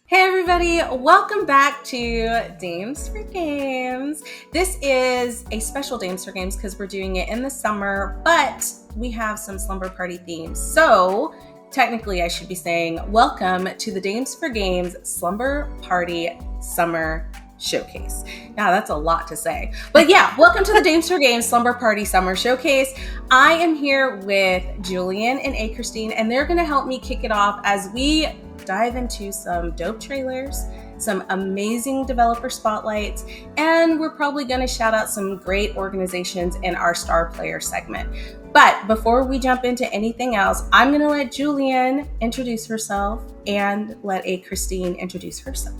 Hey everybody, welcome back to Games for Games. This is a special Games for Games because we're doing it in the summer, but we have some Slumber Party themes. So technically I should be saying welcome to the Games for Games Slumber Party Summer Showcase. Now that's a lot to say, but yeah, welcome to the Games for Games Slumber Party Summer Showcase. I am here with Julian and Christine, and they're going to help me kick it off as we dive into some dope trailers, some amazing developer spotlights, and we're probably going to shout out some great organizations in our star player segment. But before we jump into anything else, I'm going to let Julian introduce herself and let Christine introduce herself.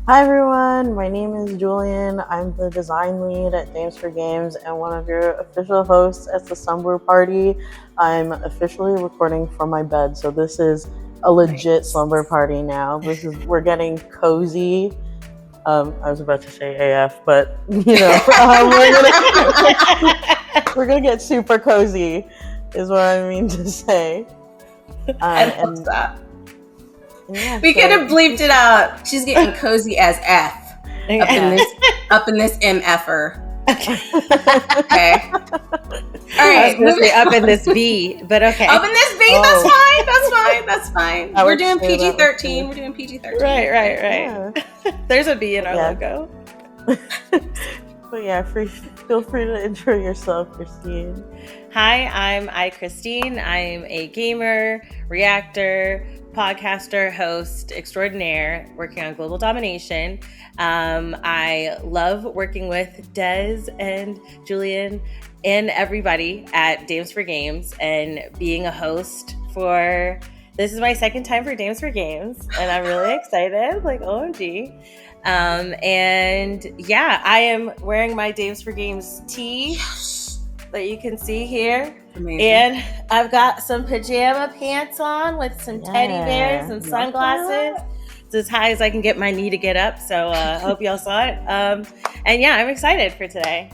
Hi everyone, my name is Julian. I'm the design lead at Games for Games and one of your official hosts at the Slumber Party. I'm officially recording from my bed, so this is a legit slumber party now. We're getting cozy. I was about to say AF, but you know, we're gonna get super cozy, is what I mean to say. I love that. Yeah, we could have bleeped it out. She's getting cozy as F up in this MFer. Okay. All right. I was going to say up in this B, but okay. Up in this B. That's fine. We're doing PG-13. We're doing PG-13. Right. Yeah. There's a B in our logo. But yeah, feel free to intro yourself, Christine. Hi, I'm Christine. I'm a gamer, reactor, podcaster, host extraordinaire working on global domination. I love working with Des and Julian and everybody at Games for Games and being a host for, this is my second time for Games for Games and I'm really excited, like OMG. And yeah, I am wearing my Games for Games tee that you can see here. Amazing. And I've got some pajama pants on with some teddy bears and sunglasses. It's as high as I can get my knee to get up. So I hope y'all saw it. And yeah, I'm excited for today.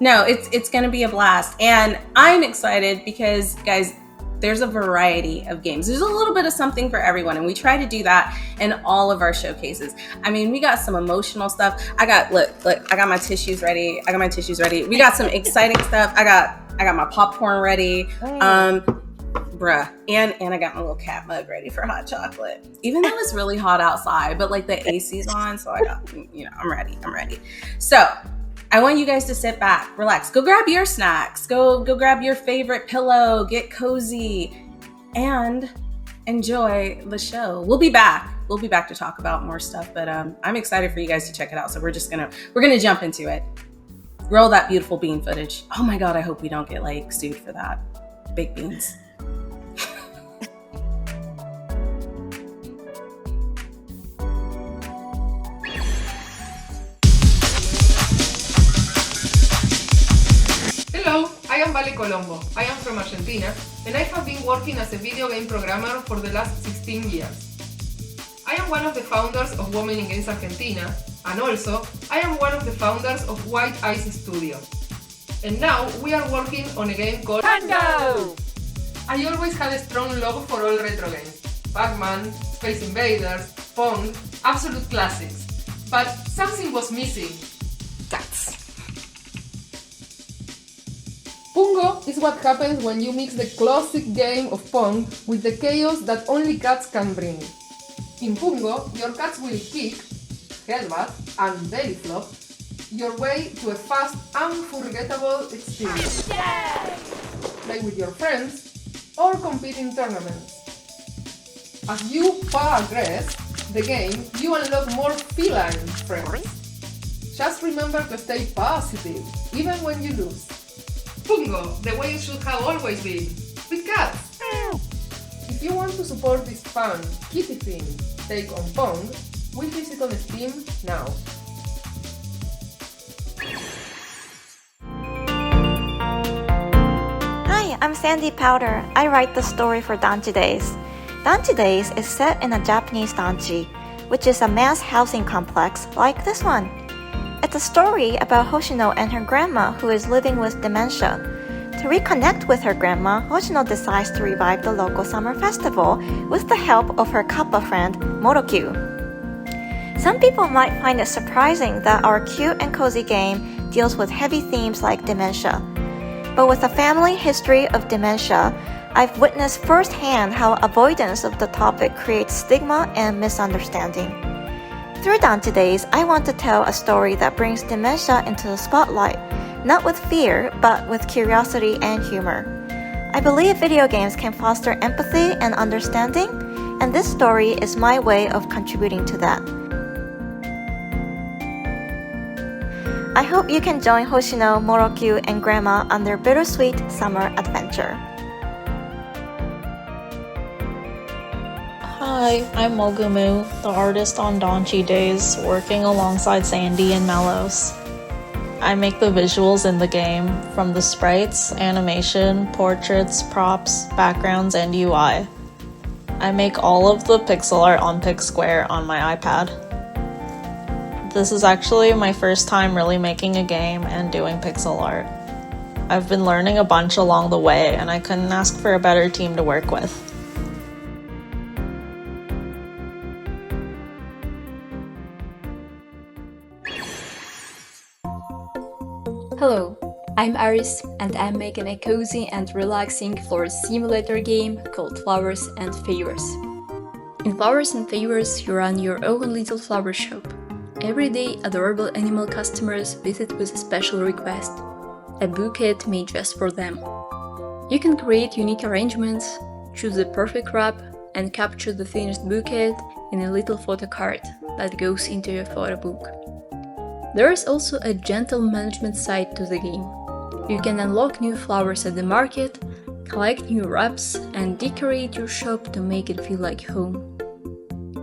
No, it's going to be a blast. And I'm excited because, guys, there's a variety of games. There's a little bit of something for everyone. And we try to do that in all of our showcases. I mean, we got some emotional stuff. Look, I got my tissues ready. We got some exciting stuff. I got my popcorn ready. Bruh. And I got my little cat mug ready for hot chocolate. Even though it's really hot outside, but like the AC's on. So I got, I'm ready. So I want you guys to sit back, relax, go grab your snacks, go grab your favorite pillow, get cozy, and enjoy the show. We'll be back to talk about more stuff, but I'm excited for you guys to check it out. So we're gonna jump into it. Roll that beautiful bean footage. Oh my God, I hope we don't get like sued for that. Baked beans. Hello, I am Vale Colombo. I am from Argentina and I have been working as a video game programmer for the last 16 years. I am one of the founders of Women in Games Argentina, and also I am one of the founders of White Ice Studio. And now we are working on a game called Tango! I always had a strong love for all retro games. Pac-Man, Space Invaders, Pong, absolute classics. But something was missing. Cats. Pungo is what happens when you mix the classic game of Pong with the chaos that only cats can bring. In Pungo, your cats will kick, headbutt, and belly flop your way to a fast, unforgettable experience. Play with your friends or compete in tournaments. As you progress the game, you unlock more feline friends. Just remember to stay positive, even when you lose. Pungo, the way it should have always been, with cats! If you want to support this fun, kitty-themed take on Pong, we visit on Steam now. Hi, I'm Sandy Powder. I write the story for Danchi Days. Danchi Days is set in a Japanese danchi, which is a mass housing complex like this one. It's a story about Hoshino and her grandma who is living with dementia. To reconnect with her grandma, Hoshino decides to revive the local summer festival with the help of her kappa friend, Morokyu. Some people might find it surprising that our cute and cozy game deals with heavy themes like dementia. But with a family history of dementia, I've witnessed firsthand how avoidance of the topic creates stigma and misunderstanding. Through Danchi Days, I want to tell a story that brings dementia into the spotlight, not with fear, but with curiosity and humor. I believe video games can foster empathy and understanding, and this story is my way of contributing to that. I hope you can join Hoshino, Morokyu, and Grandma on their bittersweet summer adventure. Hi, I'm Mogumu, the artist on Danchi Days, working alongside Sandy and Mellows. I make the visuals in the game, from the sprites, animation, portraits, props, backgrounds, and UI. I make all of the pixel art on Pixsquare on my iPad. This is actually my first time really making a game and doing pixel art. I've been learning a bunch along the way, and I couldn't ask for a better team to work with. Hello, I'm Aris and I'm making a cozy and relaxing flower simulator game called Flowers and Favors. In Flowers and Favors, you run your own little flower shop. Every day, adorable animal customers visit with a special request, a bouquet made just for them. You can create unique arrangements, choose the perfect wrap, and capture the finished bouquet in a little photo card that goes into your photo book. There is also a gentle management side to the game. You can unlock new flowers at the market, collect new wraps, and decorate your shop to make it feel like home.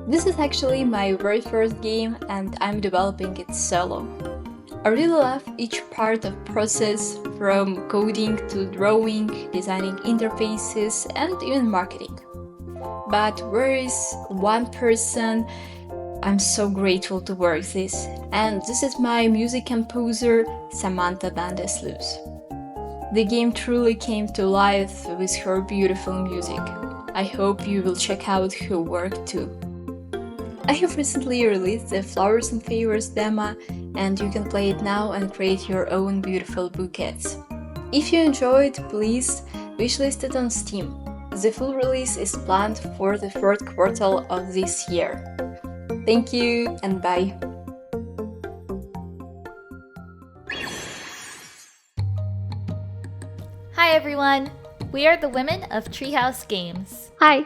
This is actually my very first game and I'm developing it solo. I really love each part of process, from coding to drawing, designing interfaces, and even marketing. But where is one person I'm so grateful to work with this, and this is my music composer, Samantha Bandeslus. The game truly came to life with her beautiful music. I hope you will check out her work too. I have recently released the Flowers and Favors demo, and you can play it now and create your own beautiful bouquets. If you enjoyed, please wishlist it on Steam. The full release is planned for the third quarter of this year. Thank you and bye. Hi everyone! We are the women of Treehouse Games. Hi,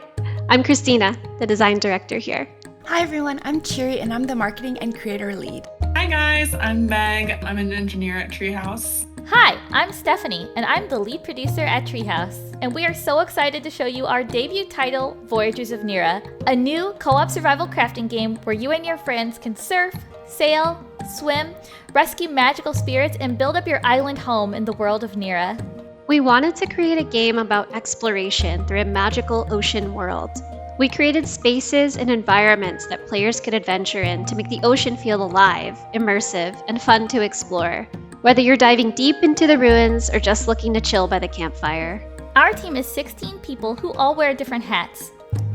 I'm Christina, the design director here. Hi everyone, I'm Chiri and I'm the marketing and creator lead. Hi guys, I'm Meg. I'm an engineer at Treehouse. Hi, I'm Stephanie and I'm the lead producer at Treehouse. And we are so excited to show you our debut title, Voyagers of Nira, a new co-op survival crafting game where you and your friends can surf, sail, swim, rescue magical spirits, and build up your island home in the world of Nira. We wanted to create a game about exploration through a magical ocean world. We created spaces and environments that players could adventure in to make the ocean feel alive, immersive, and fun to explore, whether you're diving deep into the ruins or just looking to chill by the campfire. Our team is 16 people who all wear different hats.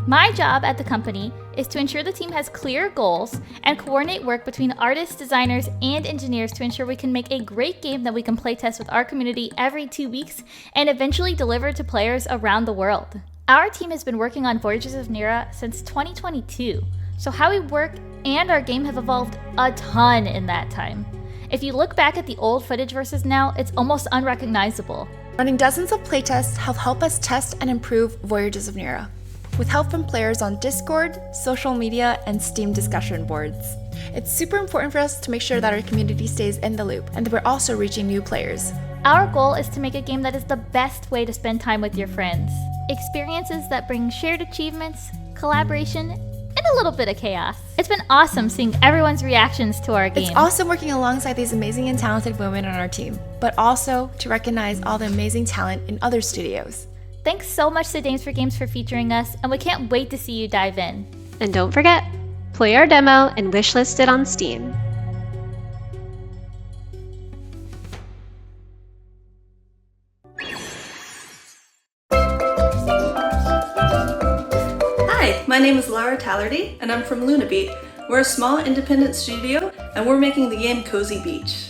My job at the company is to ensure the team has clear goals and coordinate work between artists, designers, and engineers to ensure we can make a great game that we can playtest with our community every 2 weeks and eventually deliver to players around the world. Our team has been working on Voyages of Nira since 2022, so how we work and our game have evolved a ton in that time. If you look back at the old footage versus now, it's almost unrecognizable. Running dozens of playtests have helped us test and improve Voyages of Nira, with help from players on Discord, social media, and Steam discussion boards. It's super important for us to make sure that our community stays in the loop and that we're also reaching new players. Our goal is to make a game that is the best way to spend time with your friends. Experiences that bring shared achievements, collaboration, and a little bit of chaos. It's been awesome seeing everyone's reactions to our game. It's awesome working alongside these amazing and talented women on our team, but also to recognize all the amazing talent in other studios. Thanks so much to D4G for featuring us, and we can't wait to see you dive in. And don't forget, play our demo and wishlist it on Steam. Hi, my name is Laura Tallardy, and I'm from Lunabeat. We're a small independent studio, and we're making the game Cozy Beach.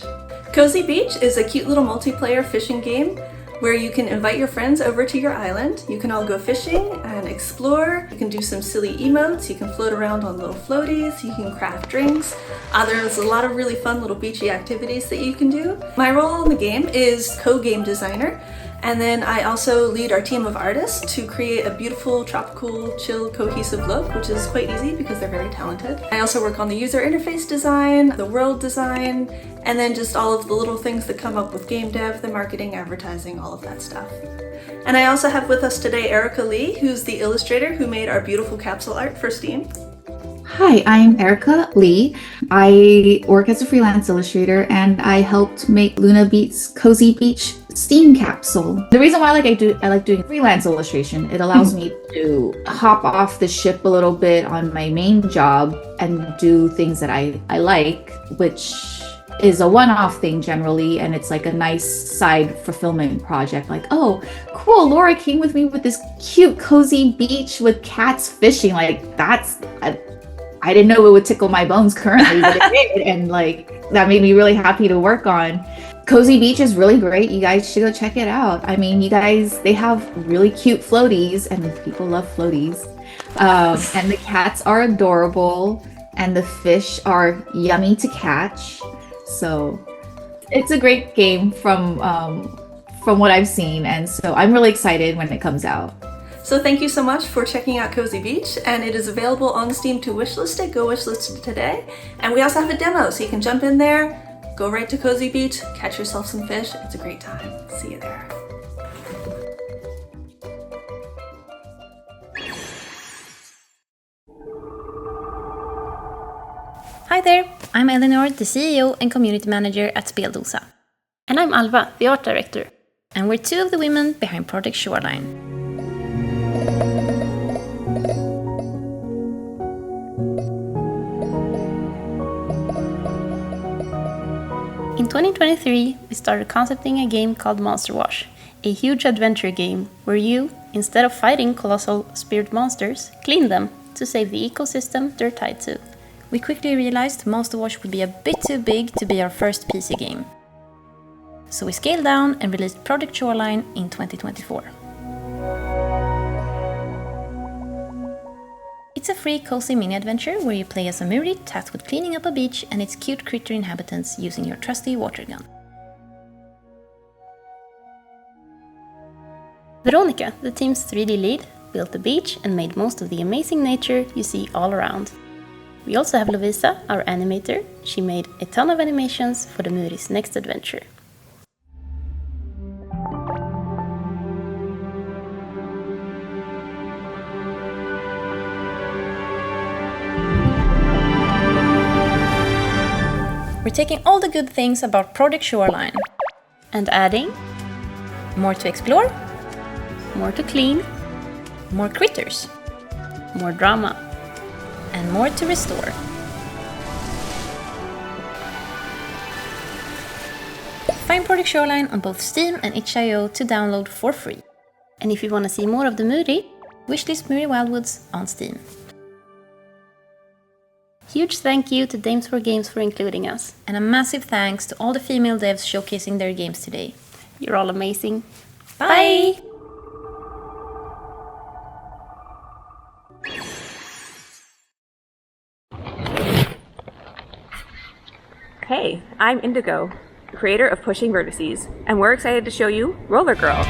Cozy Beach is a cute little multiplayer fishing game where you can invite your friends over to your island. You can all go fishing and explore. You can do some silly emotes. You can float around on little floaties. You can craft drinks. There's a lot of really fun little beachy activities that you can do. My role in the game is co-game designer. And then I also lead our team of artists to create a beautiful, tropical, chill, cohesive look, which is quite easy because they're very talented. I also work on the user interface design, the world design, and then just all of the little things that come up with game dev, the marketing, advertising, all of that stuff. And I also have with us today Erica Lee, who's the illustrator who made our beautiful capsule art for Steam. Hi, I'm Erica Lee. I work as a freelance illustrator and I helped make Lunabeat's Cozy Beach Steam capsule. The reason why I like doing freelance illustration, it allows me to hop off the ship a little bit on my main job and do things that I like, which is a one-off thing generally, and it's like a nice side fulfillment project. Like, oh, cool, Laura came with me with this cute cozy beach with cats fishing. Like, I didn't know it would tickle my bones currently, but it did, and like that made me really happy to work on. Cozy Beach is really great. You guys should go check it out. I mean, they have really cute floaties, and people love floaties. And the cats are adorable, and the fish are yummy to catch. So it's a great game from what I've seen, and so I'm really excited when it comes out. So thank you so much for checking out Cozy Beach, and it is available on Steam to wishlist it. Go wishlist it today. And we also have a demo, so you can jump in there, go right to Cozy Beach, catch yourself some fish. It's a great time. See you there. Hi there, I'm Eleanor, the CEO and Community Manager at Speldosa. And I'm Alva, the art director. And we're two of the women behind Project Shoreline. In 2023, we started concepting a game called Monster Wash, a huge adventure game where you, instead of fighting colossal spirit monsters, clean them to save the ecosystem they're tied to. We quickly realized Monster Wash would be a bit too big to be our first PC game. So we scaled down and released Project Shoreline in 2024. It's a free, cozy mini-adventure where you play as a Muri tasked with cleaning up a beach and its cute critter inhabitants using your trusty water gun. Veronica, the team's 3D lead, built the beach and made most of the amazing nature you see all around. We also have Lovisa, our animator. She made a ton of animations for the Muri's next adventure. We're taking all the good things about Project Shoreline and adding more to explore, more to clean, more critters, more drama, and more to restore. Find Project Shoreline on both Steam and itch.io to download for free. And if you want to see more of the Muri, wishlist Muri Wildwoods on Steam. Huge thank you to D4G for including us, and a massive thanks to all the female devs showcasing their games today. You're all amazing. Bye! Hey, I'm Indigo, creator of Pushing Vertices, and we're excited to show you Roller Girl,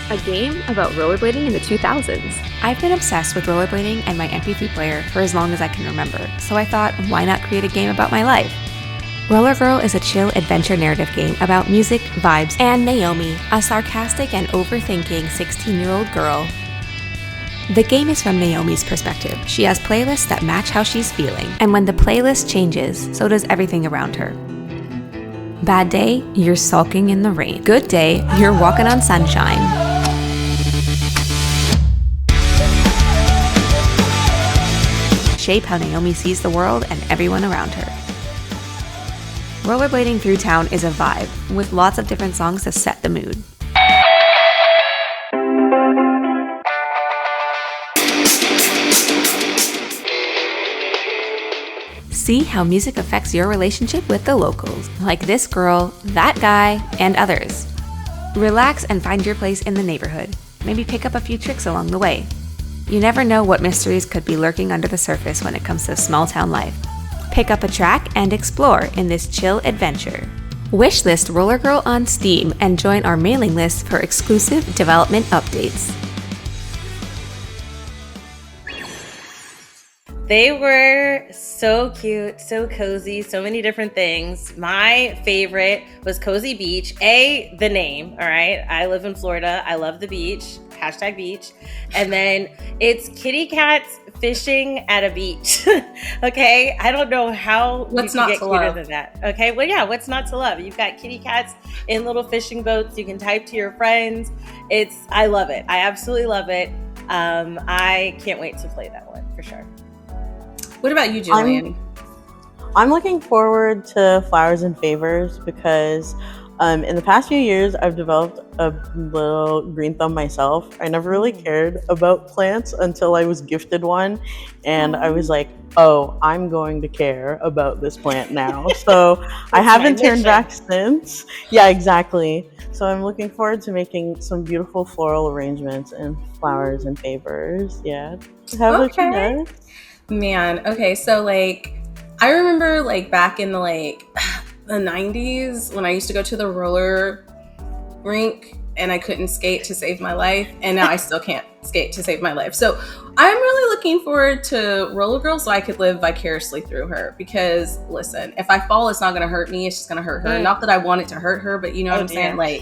a game about rollerblading in the 2000s. I've been obsessed with rollerblading and my MP3 player for as long as I can remember, so I thought, why not create a game about my life? Roller Girl is a chill adventure narrative game about music, vibes, and Naomi, a sarcastic and overthinking 16-year-old girl. The game is from Naomi's perspective. She has playlists that match how she's feeling, and when the playlist changes, so does everything around her. Bad day, you're sulking in the rain. Good day, you're walking on sunshine. Shape how Naomi sees the world and everyone around her. Rollerblading through town is a vibe, with lots of different songs to set the mood. See how music affects your relationship with the locals, like this girl, that guy, and others. Relax and find your place in the neighborhood. Maybe pick up a few tricks along the way. You never know what mysteries could be lurking under the surface when it comes to small town life. Pick up a track and explore in this chill adventure. Wishlist Roller Girl on Steam and join our mailing list for exclusive development updates. They were so cute, so cozy, so many different things. My favorite was Cozy Beach. The name, all right? I live in Florida. I love the beach. #beach. And then it's kitty cats fishing at a beach. Okay? I don't know how What's you not can get to cuter love? than that. Okay? Well, yeah, what's not to love? You've got kitty cats in little fishing boats. You can type to your friends. I love it. I absolutely love it. I can't wait to play that one for sure. What about you, Julian? I'm looking forward to Flowers and Favors because in the past few years, I've developed a little green thumb myself. I never really cared about plants until I was gifted one. And I was like, oh, I'm going to care about this plant now. So I haven't turned back since. Yeah, exactly. So I'm looking forward to making some beautiful floral arrangements and Flowers and Favors. Yeah. How about you guys? Man, okay, so like I remember like back in the the 90s when I used to go to the roller rink and I couldn't skate to save my life, and now I still can't skate to save my life. So I'm really looking forward to Roller Girl so I could live vicariously through her, because listen, if I fall, it's not going to hurt me. It's just going to hurt her. Not that I want it to hurt her, but you know what I'm saying? Like,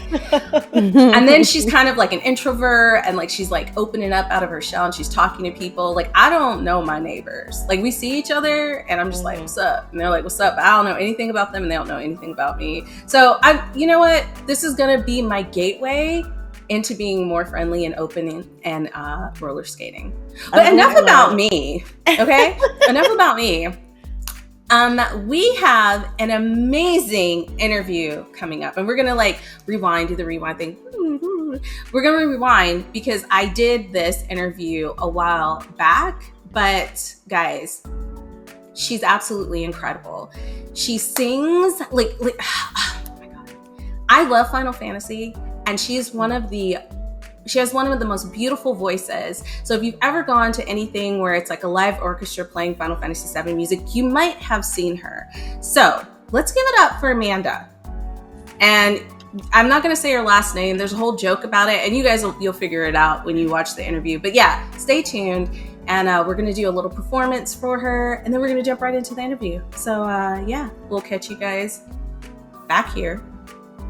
and then she's kind of like an introvert, and like she's like opening up out of her shell and she's talking to people. Like, I don't know my neighbors. Like, we see each other and I'm just like, what's up? And they're like, what's up? I don't know anything about them and they don't know anything about me. So you know what? This is going to be my gateway into being more friendly and open and roller skating. But enough about me, okay? Enough about me. We have an amazing interview coming up, and we're gonna like rewind, do the rewind thing. We're gonna rewind because I did this interview a while back, but guys, she's absolutely incredible. She sings like oh my God. I love Final Fantasy, and she has one of the most beautiful voices. So if you've ever gone to anything where it's like a live orchestra playing Final Fantasy VII music, you might have seen her. So let's give it up for Amanda. And I'm not going to say her last name. There's a whole joke about it, and you guys you'll figure it out when you watch the interview. But yeah, stay tuned, and we're going to do a little performance for her, and then we're going to jump right into the interview. So yeah, we'll catch you guys back here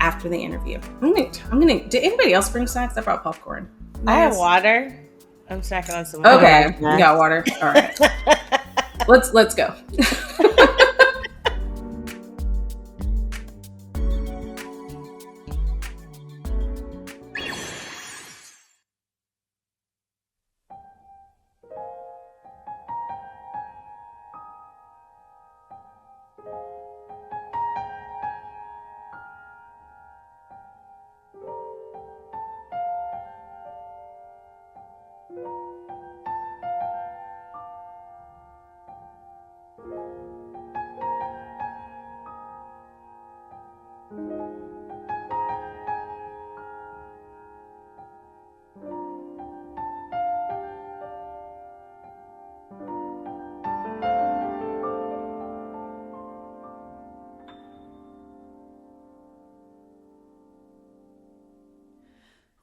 after the interview. I'm gonna. Did anybody else bring snacks? I brought popcorn. I have water. I'm snacking on some water. Okay, you got water. All right. Let's go.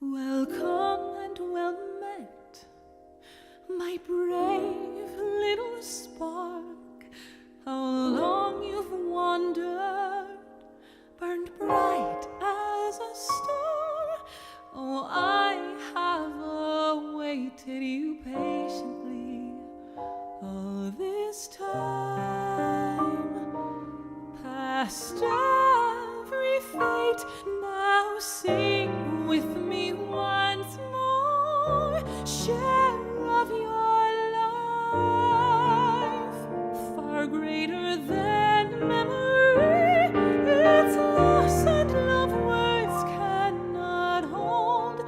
Welcome and well met, my brave little spark. How long you've wandered, burned bright as a star. Oh, I have awaited you patiently all this time. Past every fate, now sing with me once more. Share of your life, far greater than memory. Its loss and love words cannot hold.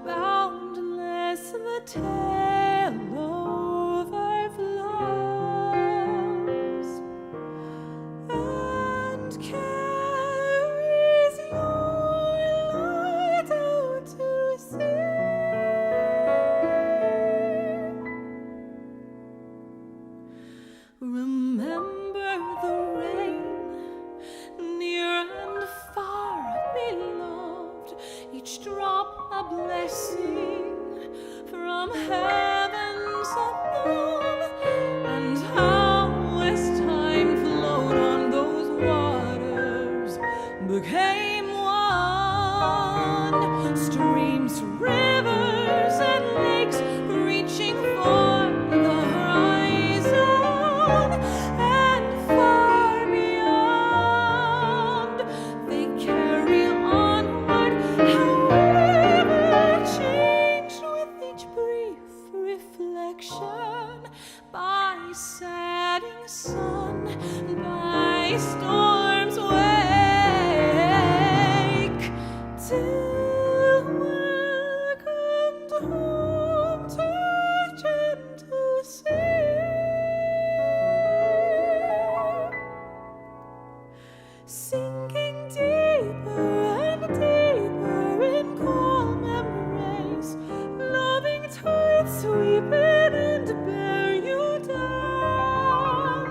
Boundless the tale overflows, and carries your light out to sea. Remember the rain, near and far beloved, each drop a blessing from heavens above. And how as time flowed on those waters became one, streams, rivers, and lakes reaching for the horizon, and far beyond they carry onward, however changed with each brief reflection, by setting sun, by storms wake, till welcomed home to gentle sea. Sinking deeper and deeper in calm embrace, loving tides sweep in and bear you down.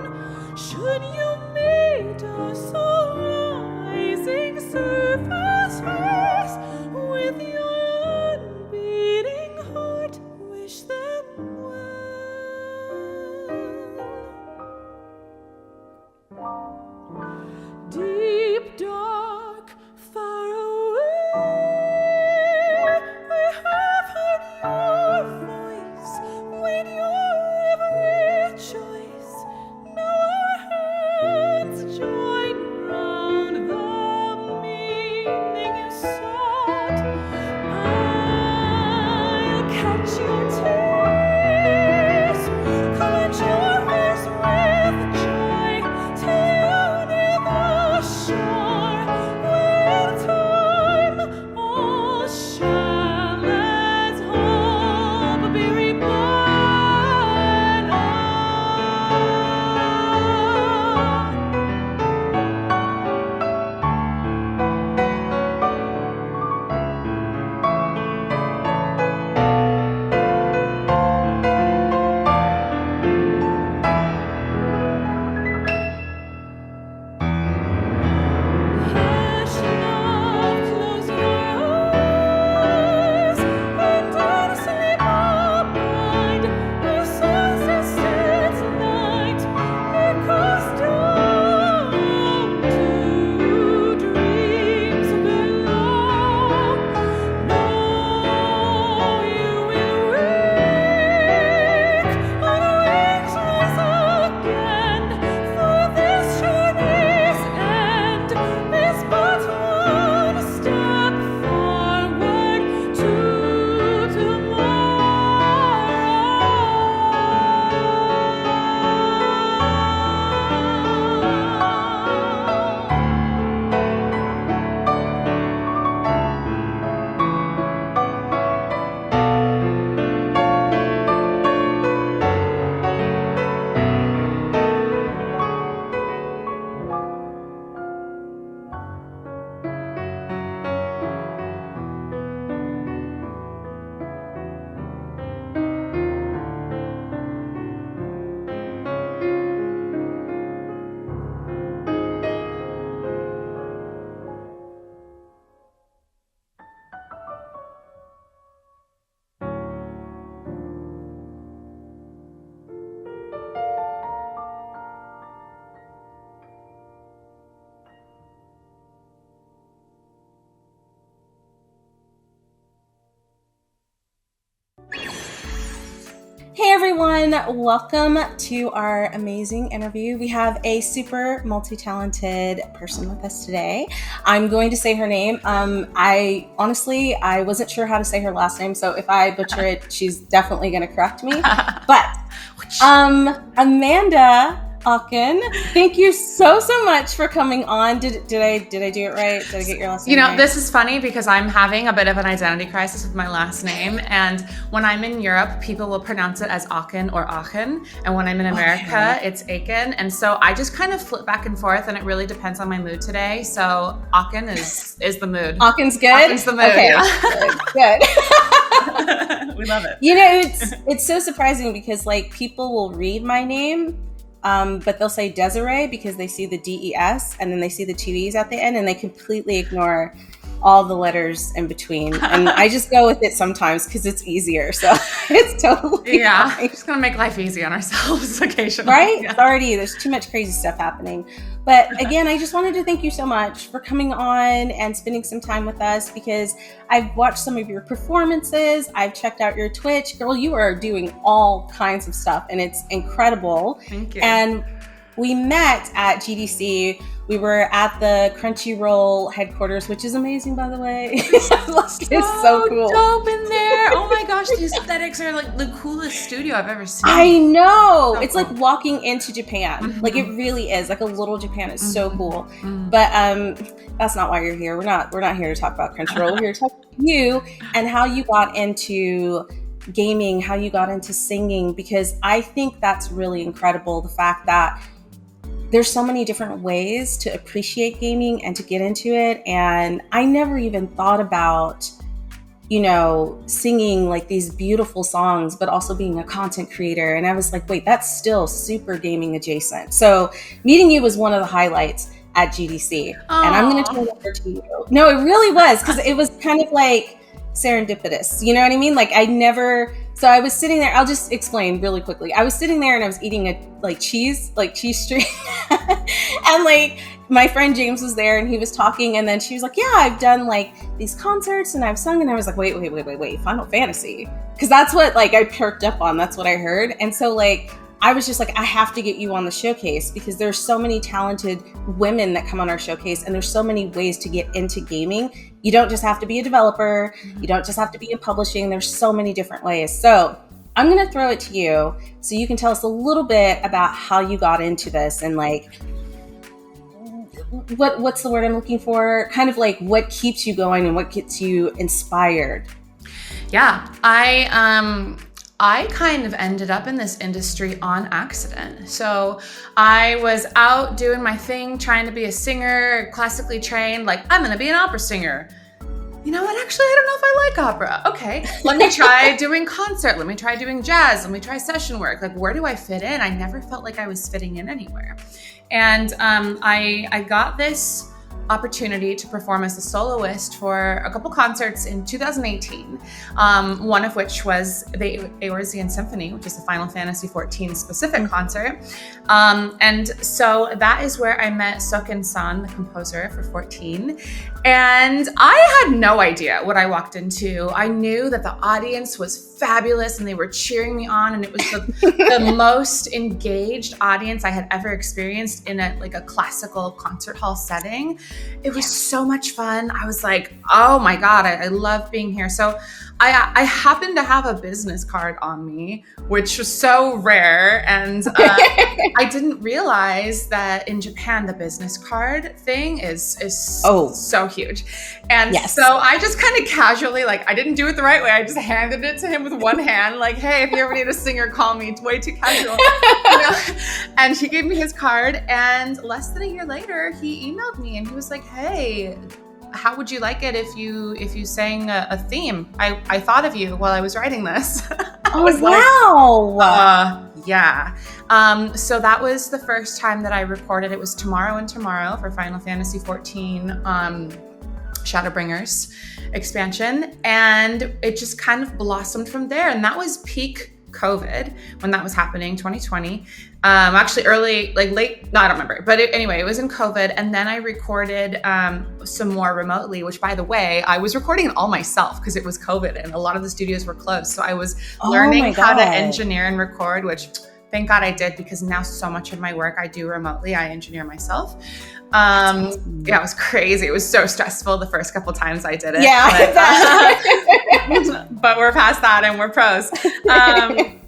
Should you meet us on rising surface face, with your unbeating heart Hey everyone, welcome to our amazing interview. We have a super multi-talented person with us today. I'm going to say her name. I wasn't sure how to say her last name, so if I butcher it, she's definitely going to correct me. But Amanda Ocken, thank you so much for coming on. Did I do it right? Did I get your last name right? This is funny because I'm having a bit of an identity crisis with my last name, and when I'm in Europe, people will pronounce it as Ocken or Aachen, and when I'm in America, it's Aiken, and so I just kind of flip back and forth, and it really depends on my mood today. So Ocken is the mood. Ocken's good? Ocken's the mood. Okay, yeah. good. We love it. It's so surprising because like people will read my name, but they'll say Desiree because they see the DES and then they see the two E's at the end and they completely ignore all the letters in between. And I just go with it sometimes because it's easier. So it's totally fine. Just gonna make life easy on ourselves occasionally. Right? Yeah. There's too much crazy stuff happening. But again, I just wanted to thank you so much for coming on and spending some time with us because I've watched some of your performances. I've checked out your Twitch. Girl, you are doing all kinds of stuff and it's incredible. Thank you. And we met at GDC. We were at the Crunchyroll headquarters, which is amazing, by the way. It's so cool. Dope in there. Oh my gosh, the aesthetics are like the coolest studio I've ever seen. I know. So it's cool. like walking into Japan. Mm-hmm. Like it really is. Like a little Japan. It's so cool. Mm-hmm. But that's not why you're here. We're not here to talk about Crunchyroll. We're here to talk about you and how you got into gaming, how you got into singing, because I think that's really incredible. The fact that there's so many different ways to appreciate gaming and to get into it. And I never even thought about, singing like these beautiful songs, but also being a content creator. And I was like, wait, that's still super gaming adjacent. So meeting you was one of the highlights at GDC. Aww. And I'm going to turn it over to you. No, it really was, because it was kind of like serendipitous. You know what I mean? Like so I was sitting there, I'll just explain really quickly. I was sitting there and I was eating a cheese string. And like my friend James was there and he was talking and then she was like, yeah, I've done like these concerts and I've sung. And I was like, wait, Final Fantasy. Cause that's what like I perked up on. That's what I heard. And so like, I was just like, I have to get you on the showcase because there's so many talented women that come on our showcase and there's so many ways to get into gaming. You don't just have to be a developer. You don't just have to be in publishing. There's so many different ways. So I'm going to throw it to you so you can tell us a little bit about how you got into this and like, what's the word I'm looking for? Kind of like what keeps you going and what gets you inspired. Yeah, I kind of ended up in this industry on accident. So I was out doing my thing, trying to be a singer, classically trained, like I'm gonna be an opera singer. You know what, actually, I don't know if I like opera. Okay, let me try doing concert, let me try doing jazz, let me try session work. Like, where do I fit in? I never felt like I was fitting in anywhere. And I got this opportunity to perform as a soloist for a couple concerts in 2018, one of which was the Eorzean Symphony, which is a Final Fantasy XIV specific concert. And so that is where I met Soken-san, the composer for 14. And I had no idea what I walked into. I knew that the audience was fabulous and they were cheering me on, and it was the most engaged audience I had ever experienced in a classical concert hall setting. It was so much fun. I was like, oh my God, I love being here. So I happened to have a business card on me, which was so rare. And I didn't realize that in Japan, the business card thing is so huge. And so I just kind of casually, like, I didn't do it the right way. I just handed it to him with one hand, like, hey, if you ever need a singer, call me. It's way too casual. And he gave me his card. And less than a year later, he emailed me and he was like, hey, how would you like it if you sang a theme? I thought of you while I was writing this. Yeah. So that was the first time that I recorded. It was Tomorrow and Tomorrow for Final Fantasy XIV Shadowbringers expansion. And it just kind of blossomed from there. And that was peak COVID when that was happening, 2020. Actually early, like late, no, I don't remember. But anyway, it was in COVID. And then I recorded some more remotely, which by the way, I was recording it all myself because it was COVID and a lot of the studios were closed. So I was learning how to engineer and record, which thank God I did, because now so much of my work I do remotely. I engineer myself. Yeah, it was crazy. It was so stressful the first couple times I did it. Yeah. But we're past that and we're pros.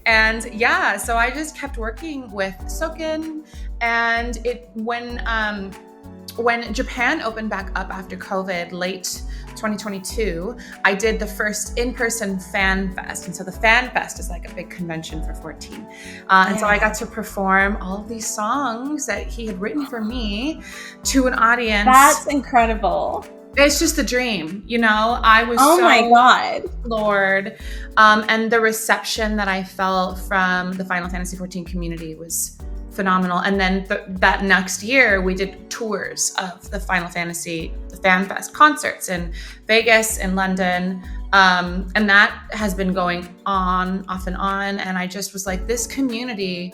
And yeah, so I just kept working with Soken, and when Japan opened back up after COVID, late 2022, I did the first in-person fan fest. And so the fan fest is like a big convention for 14. And so I got to perform all of these songs that he had written for me to an audience. That's incredible. It's just a dream, you know. I was my God, Lord. And the reception that I felt from the Final Fantasy XIV community was phenomenal. And then that next year, we did tours of the Final Fantasy Fan Fest concerts in Vegas, in London. And that has been going on, off and on. And I just was like, this community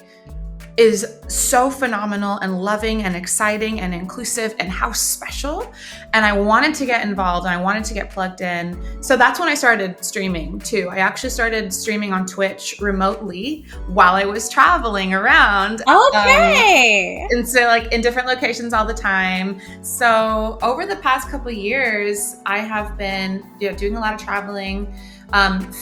is so phenomenal and loving and exciting and inclusive, and how special. And I wanted to get involved and I wanted to get plugged in. So that's when I started streaming too. I actually started streaming on Twitch remotely while I was traveling around. Okay. And so like in different locations all the time. So over the past couple of years, I have been doing a lot of traveling,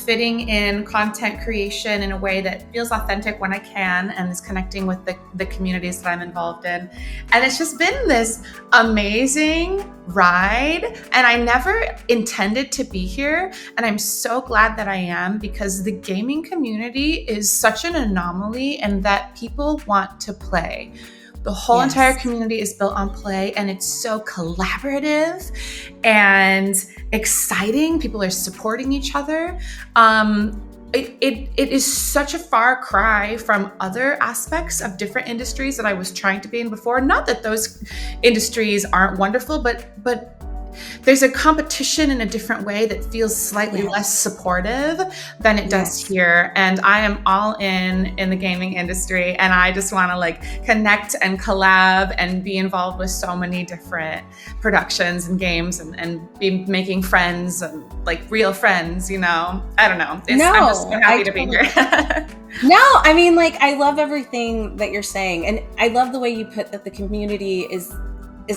fitting in content creation in a way that feels authentic when I can and is connecting with the communities that I'm involved in. And it's just been this amazing ride, and I never intended to be here, and I'm so glad that I am, because the gaming community is such an anomaly and that people want to play. The whole entire community is built on play, and it's so collaborative and exciting. People are supporting each other. It is such a far cry from other aspects of different industries that I was trying to be in before. Not that those industries aren't wonderful, but there's a competition in a different way that feels slightly less supportive than it does here. And I am all in the gaming industry, and I just want to like connect and collab and be involved with so many different productions and games and be making friends and like real friends, you know. I don't know. I'm just so happy to be here. No, I mean, like, I love everything that you're saying. And I love the way you put that the community is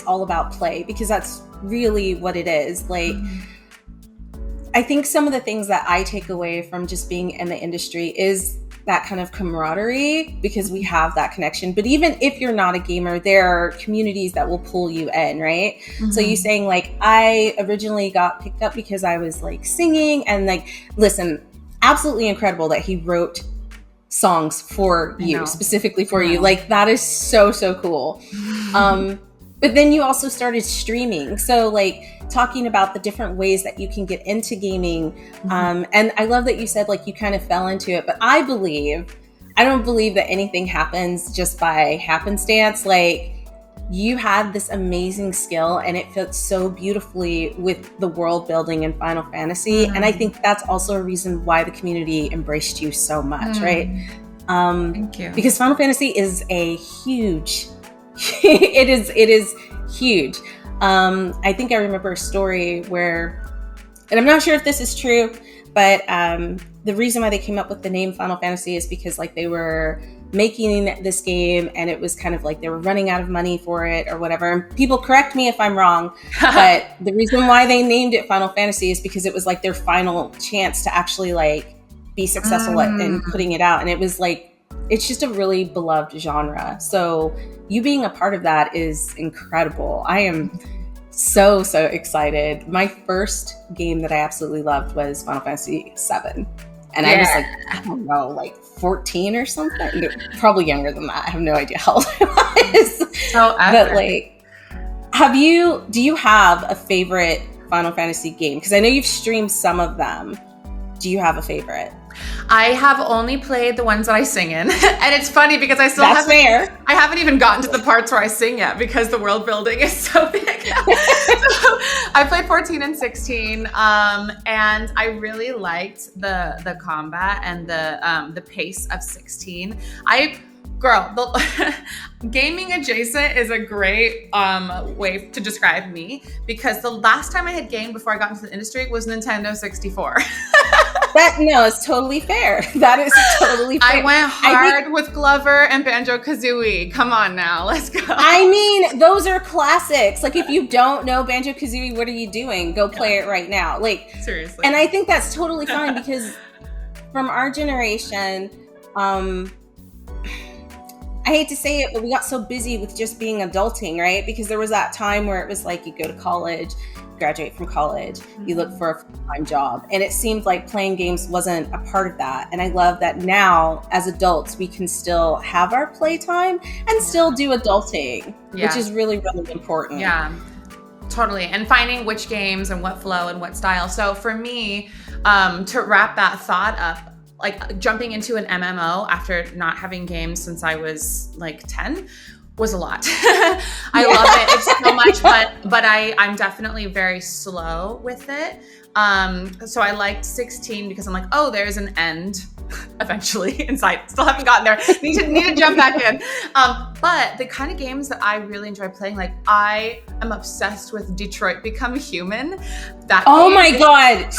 all about play, because that's really what it is. Like, I think some of the things that I take away from just being in the industry is that kind of camaraderie, because we have that connection. But even if you're not a gamer, there are communities that will pull you in, right? So you saying like, I originally got picked up because I was like singing, and like, listen, absolutely incredible that he wrote songs for you, specifically for you. Like, that is so cool. But then you also started streaming. So like talking about the different ways that you can get into gaming. And I love that you said like you kind of fell into it, but I don't believe that anything happens just by happenstance. Like, you had this amazing skill, and it fit so beautifully with the world building in Final Fantasy. And I think that's also a reason why the community embraced you so much, right? Thank you. Because Final Fantasy is a huge it is huge. I think I remember a story where, and I'm not sure if this is true, but the reason why they came up with the name Final Fantasy is because like they were making this game, and it was kind of like they were running out of money for it or whatever. And people correct me if I'm wrong, but the reason why they named it Final Fantasy is because it was like their final chance to actually like be successful in putting it out. And it was like, it's just a really beloved genre. So you being a part of that is incredible. I am so excited. My first game that I absolutely loved was Final Fantasy VII. And I was like, I don't know, like 14 or something. Probably younger than that. I have no idea how old I was. But like, do you have a favorite Final Fantasy game? Because I know you've streamed some of them. Do you have a favorite? I have only played the ones that I sing in. And it's funny because I still I haven't even gotten to the parts where I sing yet because the world building is so big. So I played 14 and 16, and I really liked the combat and the pace of 16. Gaming adjacent is a great way to describe me, because the last time I had gamed before I got into the industry was Nintendo 64. It's totally fair. That is totally fair. I went hard with Glover and Banjo-Kazooie. Come on now, let's go. I mean, those are classics. Like, if you don't know Banjo-Kazooie, what are you doing? Go play it right now. Like, seriously. And I think that's totally fine, because from our generation, I hate to say it, but we got so busy with just being adulting, right? Because there was that time where it was like you go to college, graduate from college, you look for a full-time job. And it seemed like playing games wasn't a part of that. And I love that now, as adults, we can still have our playtime and still do adulting, which is really, really important. Yeah, totally. And finding which games and what flow and what style. So for me, to wrap that thought up, like jumping into an MMO after not having games since I was like 10 was a lot. I love it. It's so much, but I'm definitely very slow with it. So I liked 16 because I'm like, oh, there's an end eventually inside. Still haven't gotten there. Need to jump back in. But the kind of games that I really enjoy playing, like I am obsessed with Detroit Become Human. My God.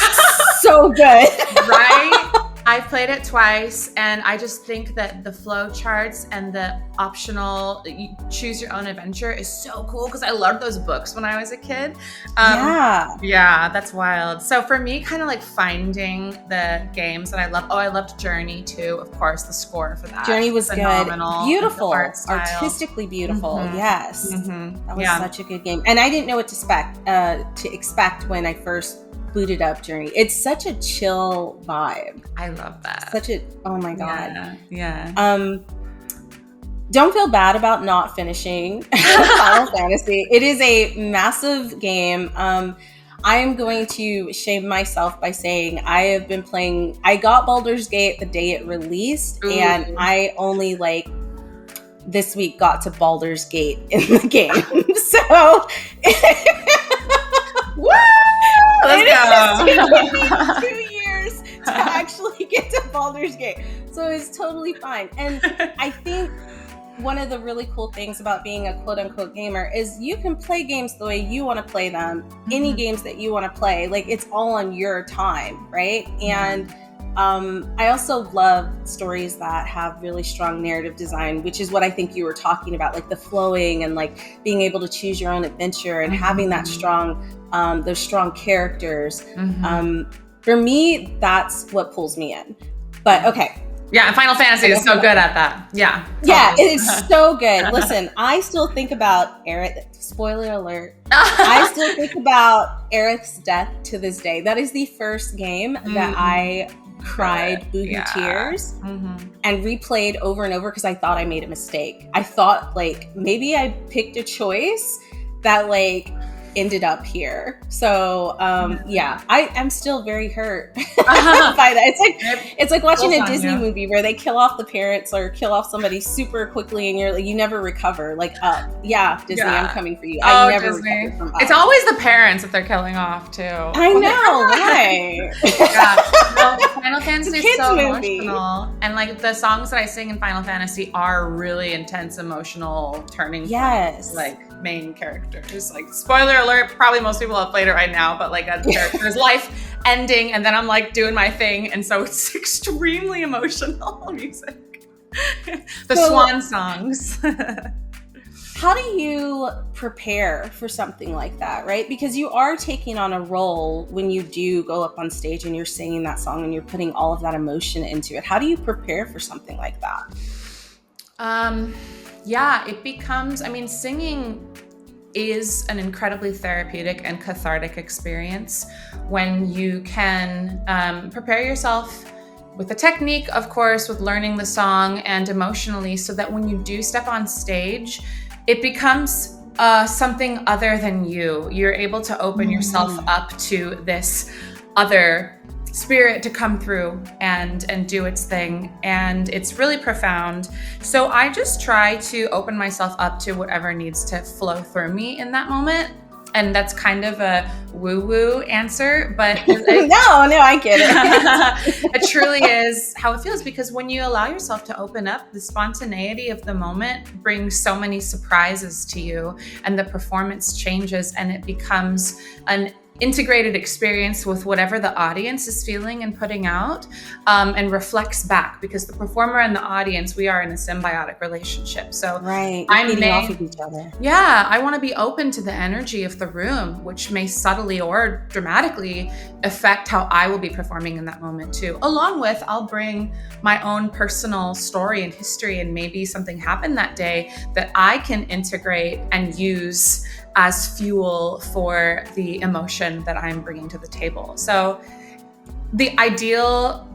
So good. Right? I've played it twice, and I just think that the flow charts and the optional choose your own adventure is so cool, because I loved those books when I was a kid. Yeah, that's wild. So for me, kind of like finding the games that I love. Oh, I loved Journey too, of course. The score for that. Journey was phenomenal. Good. Beautiful. Artistically beautiful. Yes. Mm-hmm. That was such a good game. And I didn't know what to expect when I first booted up Journey. It's such a chill vibe. I love that. Oh my God. Yeah. Don't feel bad about not finishing Final Fantasy. It is a massive game. I am going to shame myself by saying I got Baldur's Gate the day it released. Ooh. And I only this week got to Baldur's Gate in the game. So woo! It's taken me 2 years to actually get to Baldur's Gate. So it's totally fine. And I think one of the really cool things about being a quote-unquote gamer is you can play games the way you want to play them. Any games that you want to play. Like, it's all on your time, right? And I also love stories that have really strong narrative design, which is what I think you were talking about, like the flowing and like being able to choose your own adventure and having that those strong characters. For me, that's what pulls me in. But okay. Yeah, and Final Fantasy is so good at that. Yeah. Totally. Yeah, it is so good. Listen, I still think about Aerith. Spoiler alert. I still think about Aerith's death to this day. That is the first game that I cried boohoo tears and replayed over and over because I thought I made a mistake. I thought maybe I picked a choice that ended up here. So I am still very hurt by that. It's like watching a Disney movie where they kill off the parents or kill off somebody super quickly and you're you never recover. Disney, I'm coming for you. I never recover from Up. It's always the parents that they're killing off too. I know, right? Final Fantasy is so emotional, and the songs that I sing in Final Fantasy are really intense, emotional turning points, main characters. Spoiler alert, probably most people have played it right now, but a character's life ending, and then I'm doing my thing, and so it's extremely emotional music. The swan songs. How do you prepare for something like that, right? Because you are taking on a role when you do go up on stage and you're singing that song and you're putting all of that emotion into it. How do you prepare for something like that? It becomes, singing is an incredibly therapeutic and cathartic experience when you can prepare yourself with the technique, of course, with learning the song and emotionally, so that when you do step on stage, it becomes something other than you. You're able to open yourself up to this other spirit to come through and do its thing. And it's really profound. So I just try to open myself up to whatever needs to flow through me in that moment. And that's kind of a woo-woo answer, but no, I get it. It truly is how it feels, because when you allow yourself to open up, the spontaneity of the moment brings so many surprises to you, and the performance changes, and it becomes an integrated experience with whatever the audience is feeling and putting out, and reflects back, because the performer and the audience, we are in a symbiotic relationship. So I'm feeding off of each other. Yeah, I want to be open to the energy of the room, which may subtly or dramatically affect how I will be performing in that moment too. Along with, I'll bring my own personal story and history, and maybe something happened that day that I can integrate and use as fuel for the emotion that I'm bringing to the table. So the ideal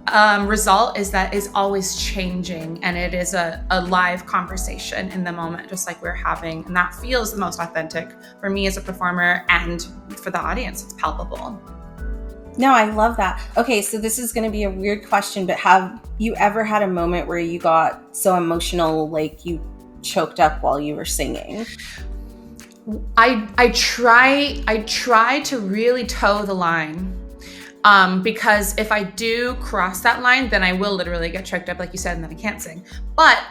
result is that is always changing, and it is a live conversation in the moment, just like we're having. And that feels the most authentic for me as a performer, and for the audience, it's palpable. No, I love that. Okay, so this is going to be a weird question, but have you ever had a moment where you got so emotional, like you choked up while you were singing? I try to really toe the line, because if I do cross that line, then I will literally get choked up, like you said, and then I can't sing. But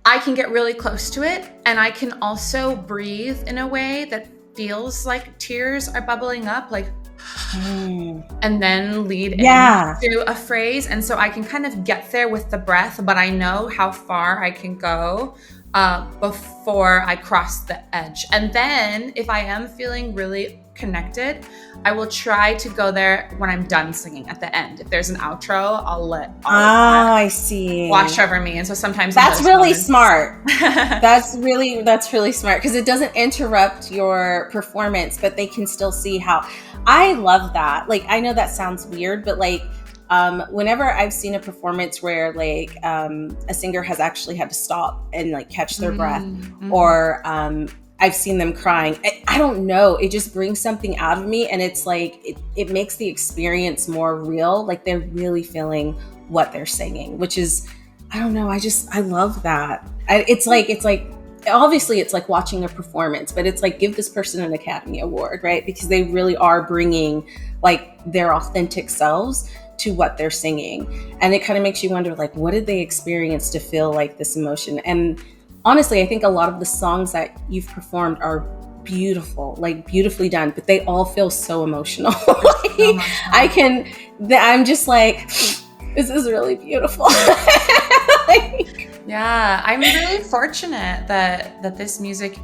I can get really close to it, and I can also breathe in a way that feels like tears are bubbling up, like, and then lead into a phrase. And so I can kind of get there with the breath, but I know how far I can go before I cross the edge. And then if I am feeling really connected, I will try to go there when I'm done singing at the end. If there's an outro, I'll let I see, wash over me. And so sometimes that's really smart. That's really smart, because it doesn't interrupt your performance, but they can still see how. I love that. Like, I know that sounds weird, but like, whenever I've seen a performance where like a singer has actually had to stop and like catch their breath, or I've seen them crying, I don't know, it just brings something out of me, and it's like it makes the experience more real. Like, they're really feeling what they're singing, which is, I don't know, I love that. It's like obviously it's like watching a performance, but it's like, give this person an Academy Award, right? Because they really are bringing like their authentic selves to what they're singing. And it kind of makes you wonder, like, what did they experience to feel like this emotion? And honestly, I think a lot of the songs that you've performed are beautiful, like beautifully done, but they all feel so emotional. I'm just like, this is really beautiful. Yeah, I'm really fortunate that this music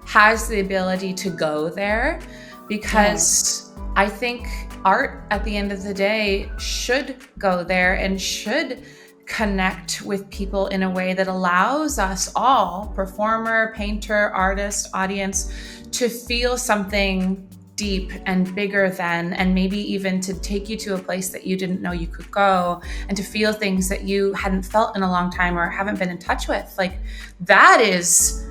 has the ability to go there, because I think art at the end of the day should go there and should connect with people in a way that allows us all, performer, painter, artist, audience, to feel something deep and bigger than, and maybe even to take you to a place that you didn't know you could go, and to feel things that you hadn't felt in a long time or haven't been in touch with. Like, that is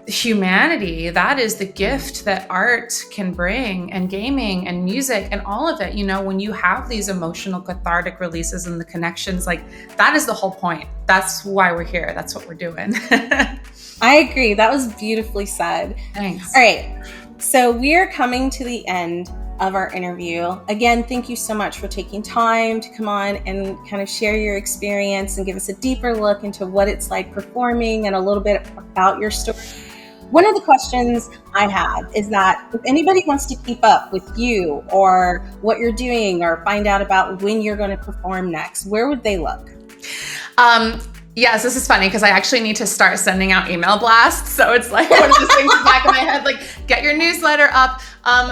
humanity. That is the gift that art can bring, and gaming and music and all of it. You know, when you have these emotional cathartic releases and the connections, like, that is the whole point. That's why we're here. That's what we're doing. I agree. That was beautifully said. Thanks. All right. So we are coming to the end of our interview. Again, thank you so much for taking time to come on and kind of share your experience and give us a deeper look into what it's like performing and a little bit about your story. One of the questions I have is that if anybody wants to keep up with you or what you're doing, or find out about when you're going to perform next, where would they look? Yes, this is funny, because I actually need to start sending out email blasts. So it's like one of those things in the back of my head, like, get your newsletter up.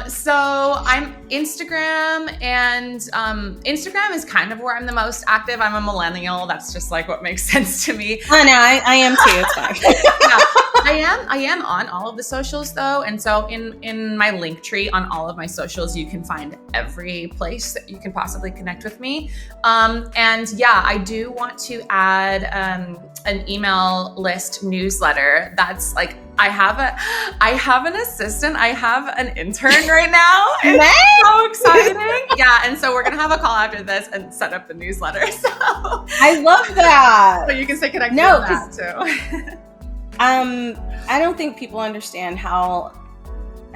So I'm Instagram, and Instagram is kind of where I'm the most active. I'm a millennial. That's just like what makes sense to me. I know, I am too. It's fine. I am on all of the socials though, and so in my link tree on all of my socials, you can find every place that you can possibly connect with me. And yeah, I do want to add an email list newsletter. That's like I have an assistant. I have an intern right now. It's so exciting. Yeah, and so we're gonna have a call after this and set up the newsletter. So I love that. So you can stay connected on that too. I don't think people understand how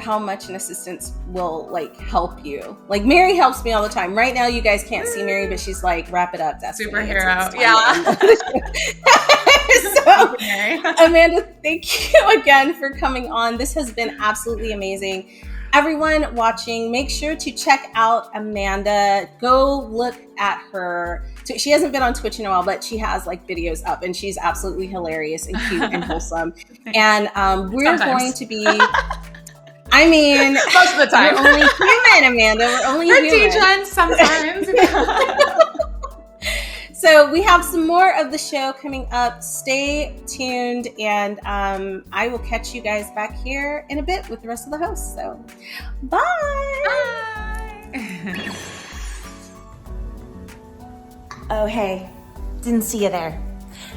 much an assistant will like help you. Like Mary helps me all the time. Right now, you guys can't see Mary, but she's like, wrap it up, Destiny. Superhero. Yeah. So, Amanda, thank you again for coming on. This has been absolutely amazing. Everyone watching, make sure to check out Amanda. Go look at her. She hasn't been on Twitch in a while, but she has like videos up, and she's absolutely hilarious and cute and wholesome. And we're going to be. I mean, most of the time, we're only human, Amanda. We're only human. We're sometimes. So we have some more of the show coming up. Stay tuned, and I will catch you guys back here in a bit with the rest of the hosts. So, bye. Oh, hey. Didn't see you there.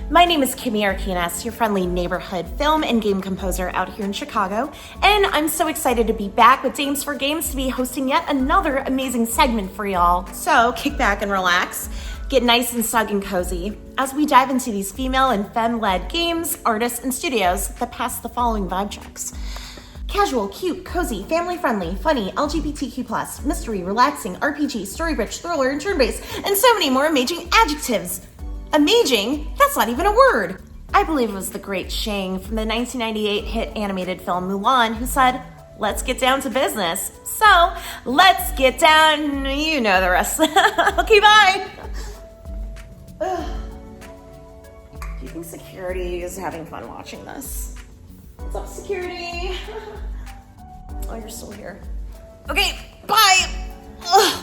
My name is Kimmy Arcanas, your friendly neighborhood film and game composer out here in Chicago, and I'm so excited to be back with Dames for Games to be hosting yet another amazing segment for y'all. So kick back and relax, get nice and snug and cozy as we dive into these female and femme-led games, artists, and studios that pass the following vibe checks. Casual, cute, cozy, family-friendly, funny, LGBTQ+, mystery, relaxing, RPG, story-rich, thriller, and turn-based, and so many more amazing adjectives. Amazing? That's not even a word. I believe it was the great Shang from the 1998 hit animated film Mulan who said, let's get down to business. So, let's get down, you know the rest. Okay, bye. Do you think security is having fun watching this? What's up, security? Oh, you're still here. Okay, bye. Ugh.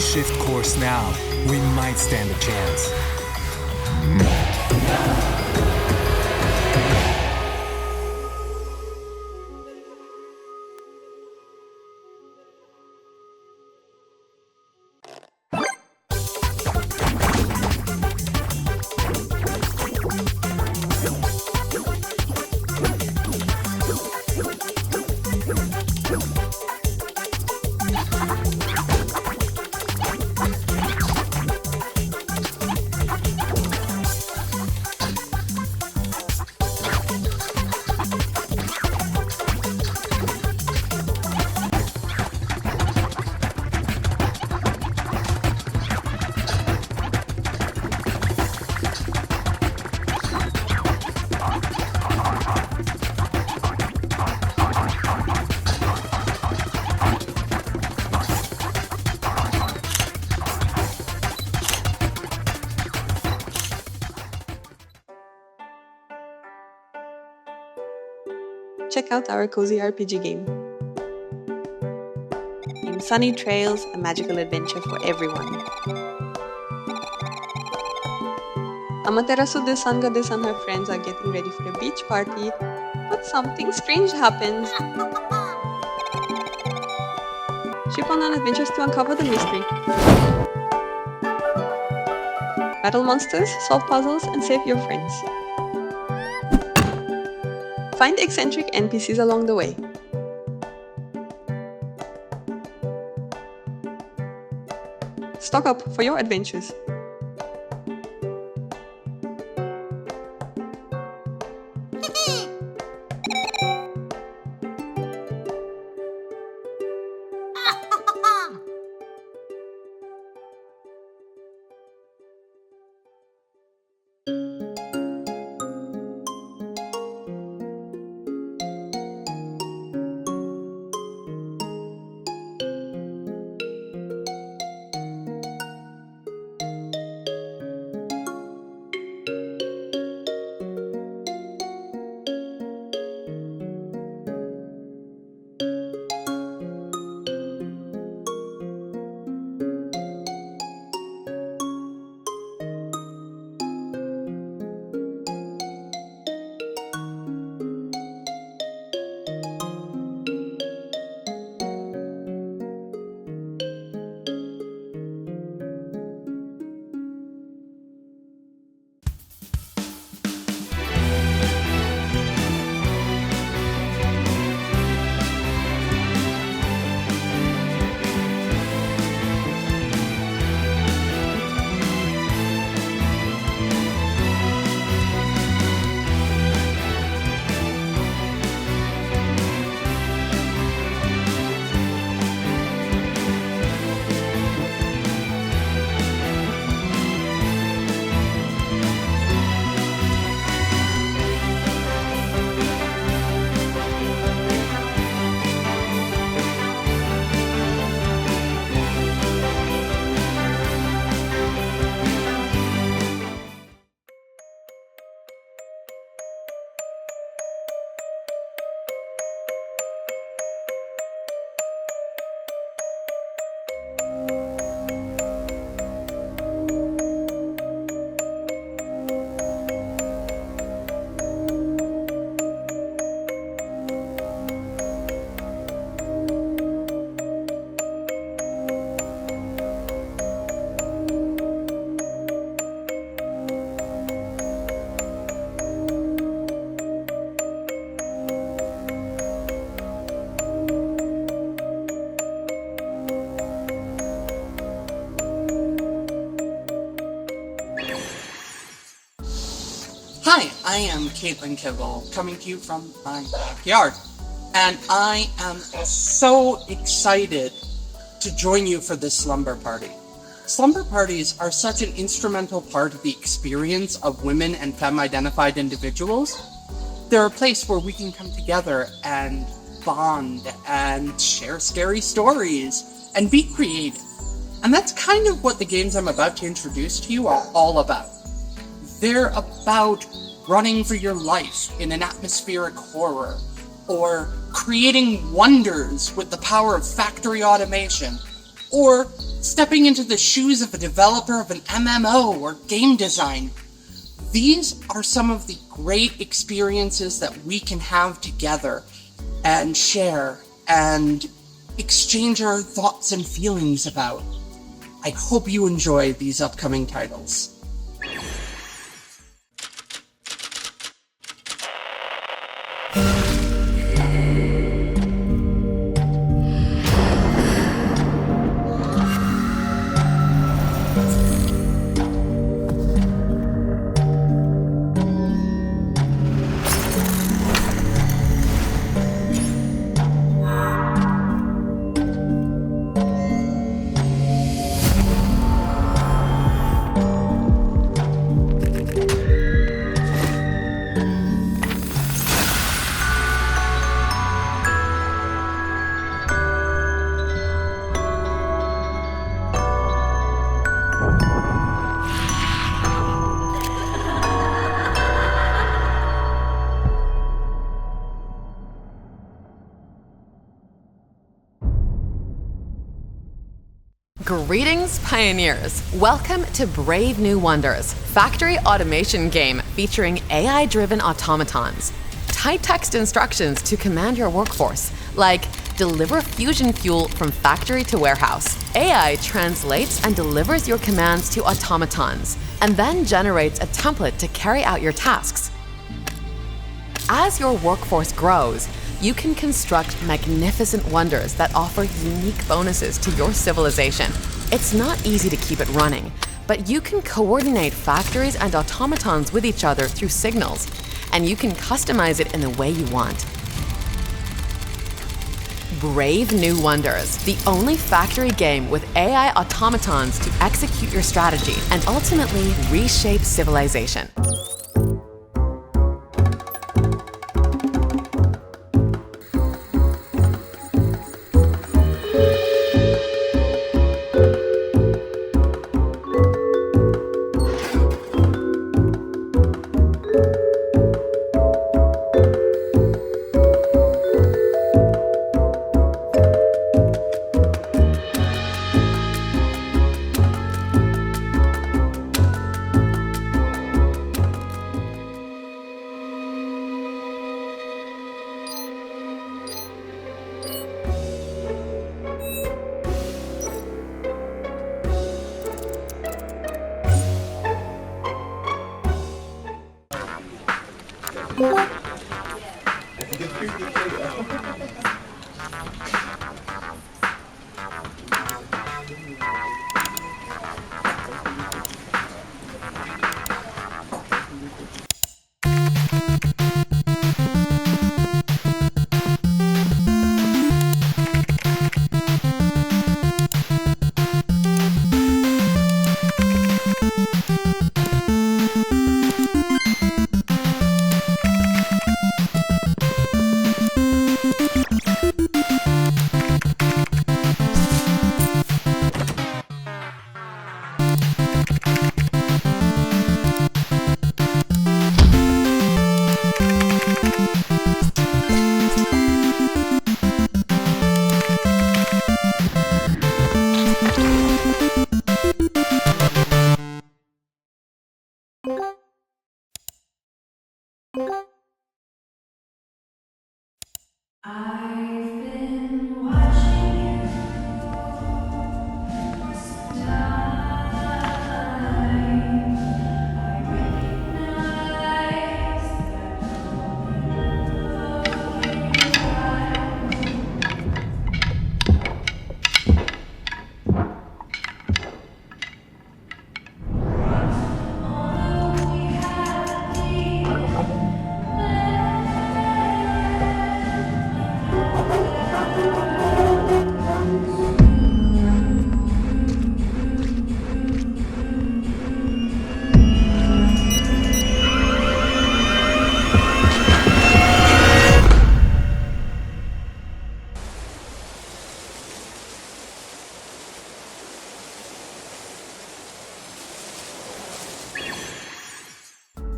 Shift course now, we might stand a chance. Check out our cozy RPG game. In sunny trails, a magical adventure for everyone. Amaterasu Desan and her friends are getting ready for a beach party, but something strange happens. Ship on adventures to uncover the mystery. Battle monsters, solve puzzles, and save your friends. Find eccentric NPCs along the way. Stock up for your adventures. Hi, I am Caitlin Kibble, coming to you from my backyard, and I am so excited to join you for this slumber party. Slumber parties are such an instrumental part of the experience of women and femme-identified individuals. They're a place where we can come together and bond and share scary stories and be creative. And that's kind of what the games I'm about to introduce to you are all about. They're about running for your life in an atmospheric horror, or creating wonders with the power of factory automation, or stepping into the shoes of a developer of an MMO or game design. These are some of the great experiences that we can have together and share and exchange our thoughts and feelings about. I hope you enjoy these upcoming titles. Greetings, pioneers. Welcome to Brave New Wonders, factory automation game featuring AI-driven automatons. Type text instructions to command your workforce, like deliver fusion fuel from factory to warehouse. AI translates and delivers your commands to automatons, and then generates a template to carry out your tasks. As your workforce grows, you can construct magnificent wonders that offer unique bonuses to your civilization. It's not easy to keep it running, but you can coordinate factories and automatons with each other through signals, and you can customize it in the way you want. Brave New Wonders, the only factory game with AI automatons to execute your strategy and ultimately reshape civilization.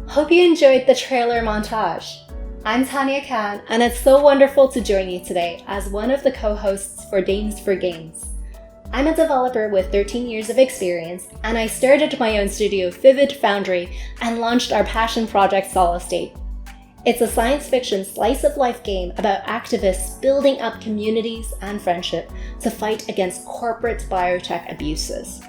Hope you enjoyed the trailer montage. I'm Tanya Khan, and it's so wonderful to join you today as one of the co-hosts for Games for Games. I'm a developer with 13 years of experience, and I started my own studio, Vivid Foundry, and launched our passion project, Solid State. It's a science fiction slice-of-life game about activists building up communities and friendship to fight against corporate biotech abuses.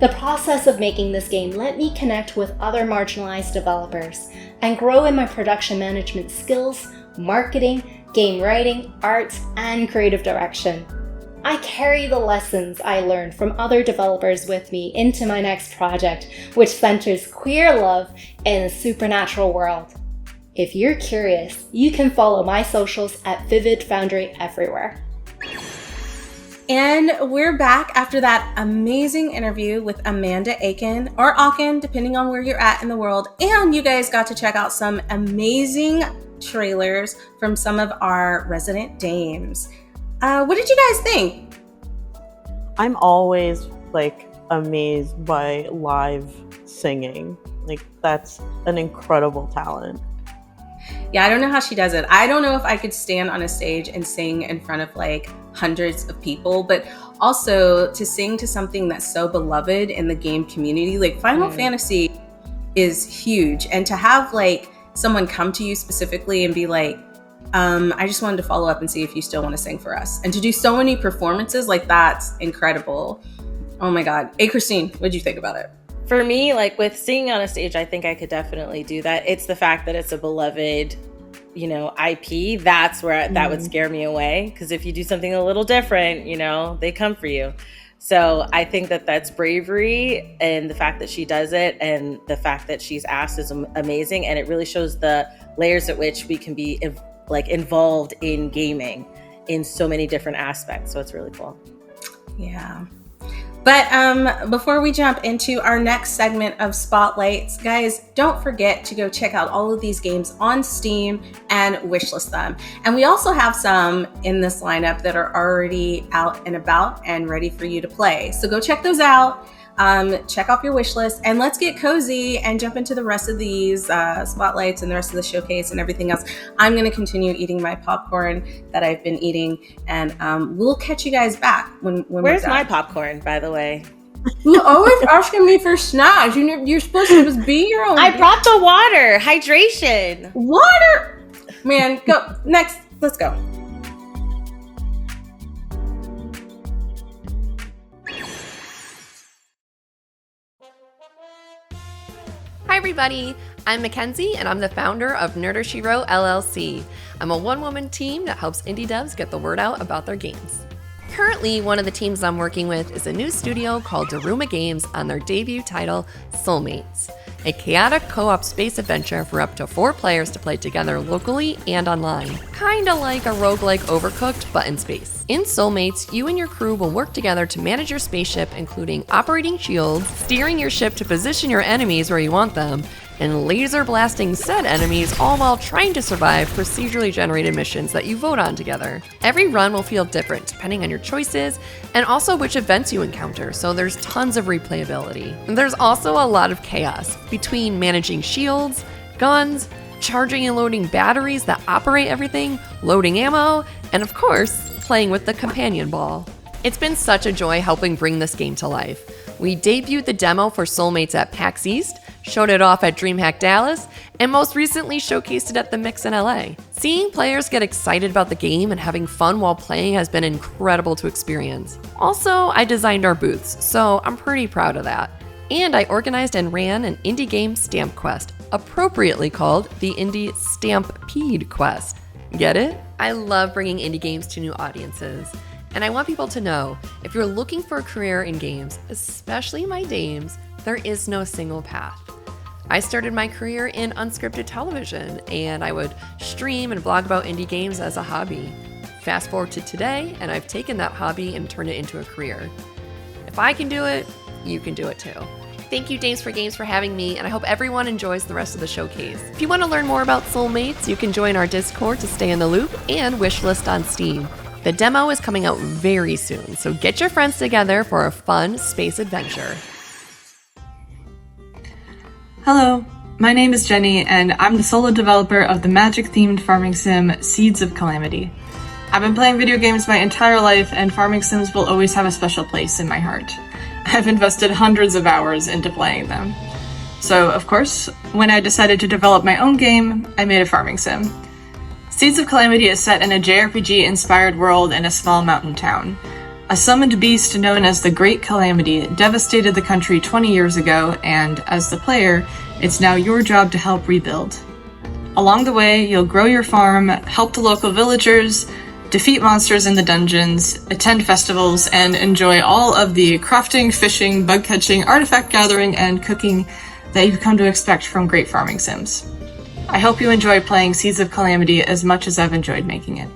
The process of making this game let me connect with other marginalized developers and grow in my production management skills, marketing, game writing, art, and creative direction. I carry the lessons I learned from other developers with me into my next project, which centers queer love in a supernatural world. If you're curious, you can follow my socials at Vivid Foundry everywhere. And we're back after that amazing interview with Amanda Aiken, or Aachen, depending on where you're at in the world. And you guys got to check out some amazing trailers from some of our resident dames. What did you guys think? I'm always amazed by live singing. That's an incredible talent. Yeah, I don't know how she does it. I don't know if I could stand on a stage and sing in front of hundreds of people, but also to sing to something that's so beloved in the game community. Like Final Fantasy is huge, and to have like someone come to you specifically and be like, I just wanted to follow up and see if you still want to sing for us, and to do so many performances, like that's incredible. Oh my God. Hey, Christine, what'd you think about it? For me, like with singing on a stage, I think I could definitely do that. It's the fact that it's a beloved, you know, IP. That's where that would scare me away. Because if you do something a little different, you know, they come for you. So I think that that's bravery, and the fact that she does it and the fact that she's asked is amazing. And it really shows the layers at which we can be like involved in gaming in so many different aspects. So it's really cool. Yeah. But before we jump into our next segment of Spotlights, guys, don't forget to go check out all of these games on Steam and wishlist them. And we also have some in this lineup that are already out and about and ready for you to play. So go check those out. Check off your wish list, and let's get cozy and jump into the rest of these spotlights and the rest of the showcase and everything else. I'm going to continue eating my popcorn that I've been eating, and we'll catch you guys back when Where's my popcorn, by the way? You're always asking me for snacks. You're supposed to just be your own. I brought the water. Hydration. Water. Man, go. Next. Let's go. Hi everybody, I'm Mackenzie and I'm the founder of Nerdershiro LLC. I'm a one-woman team that helps indie devs get the word out about their games. Currently, one of the teams I'm working with is a new studio called Daruma Games on their debut title, Soulmates, a chaotic co-op space adventure for up to 4 players to play together locally and online. Kinda like a roguelike Overcooked, but in space. In Soulmates, you and your crew will work together to manage your spaceship, including operating shields, steering your ship to position your enemies where you want them, and laser blasting said enemies, all while trying to survive procedurally generated missions that you vote on together. Every run will feel different depending on your choices and also which events you encounter, so there's tons of replayability. And there's also a lot of chaos between managing shields, guns, charging and loading batteries that operate everything, loading ammo, and of course, playing with the companion ball. It's been such a joy helping bring this game to life. We debuted the demo for Soulmates at PAX East, showed it off at DreamHack Dallas, and most recently showcased it at the Mix in LA. Seeing players get excited about the game and having fun while playing has been incredible to experience. Also, I designed our booths, so I'm pretty proud of that. And I organized and ran an indie game stamp quest, appropriately called the Indie Stampede Quest. Get it? I love bringing indie games to new audiences. And I want people to know, if you're looking for a career in games, especially my dames, there is no single path. I started my career in unscripted television, and I would stream and blog about indie games as a hobby. Fast forward to today, and I've taken that hobby and turned it into a career. If I can do it, you can do it too. Thank you, Dames for Games, for having me, and I hope everyone enjoys the rest of the showcase. If you want to learn more about Soulmates, you can join our Discord to stay in the loop and wishlist on Steam. The demo is coming out very soon, so get your friends together for a fun space adventure. Hello, my name is Jenny, and I'm the solo developer of the magic-themed farming sim Seeds of Calamity. I've been playing video games my entire life, and farming sims will always have a special place in my heart. I've invested hundreds of hours into playing them. So, of course, when I decided to develop my own game, I made a farming sim. Seeds of Calamity is set in a JRPG-inspired world in a small mountain town. A summoned beast known as the Great Calamity devastated the country 20 years ago, and as the player, it's now your job to help rebuild. Along the way, you'll grow your farm, help the local villagers, defeat monsters in the dungeons, attend festivals, and enjoy all of the crafting, fishing, bug-catching, artifact gathering, and cooking that you've come to expect from great farming sims. I hope you enjoy playing Seeds of Calamity as much as I've enjoyed making it.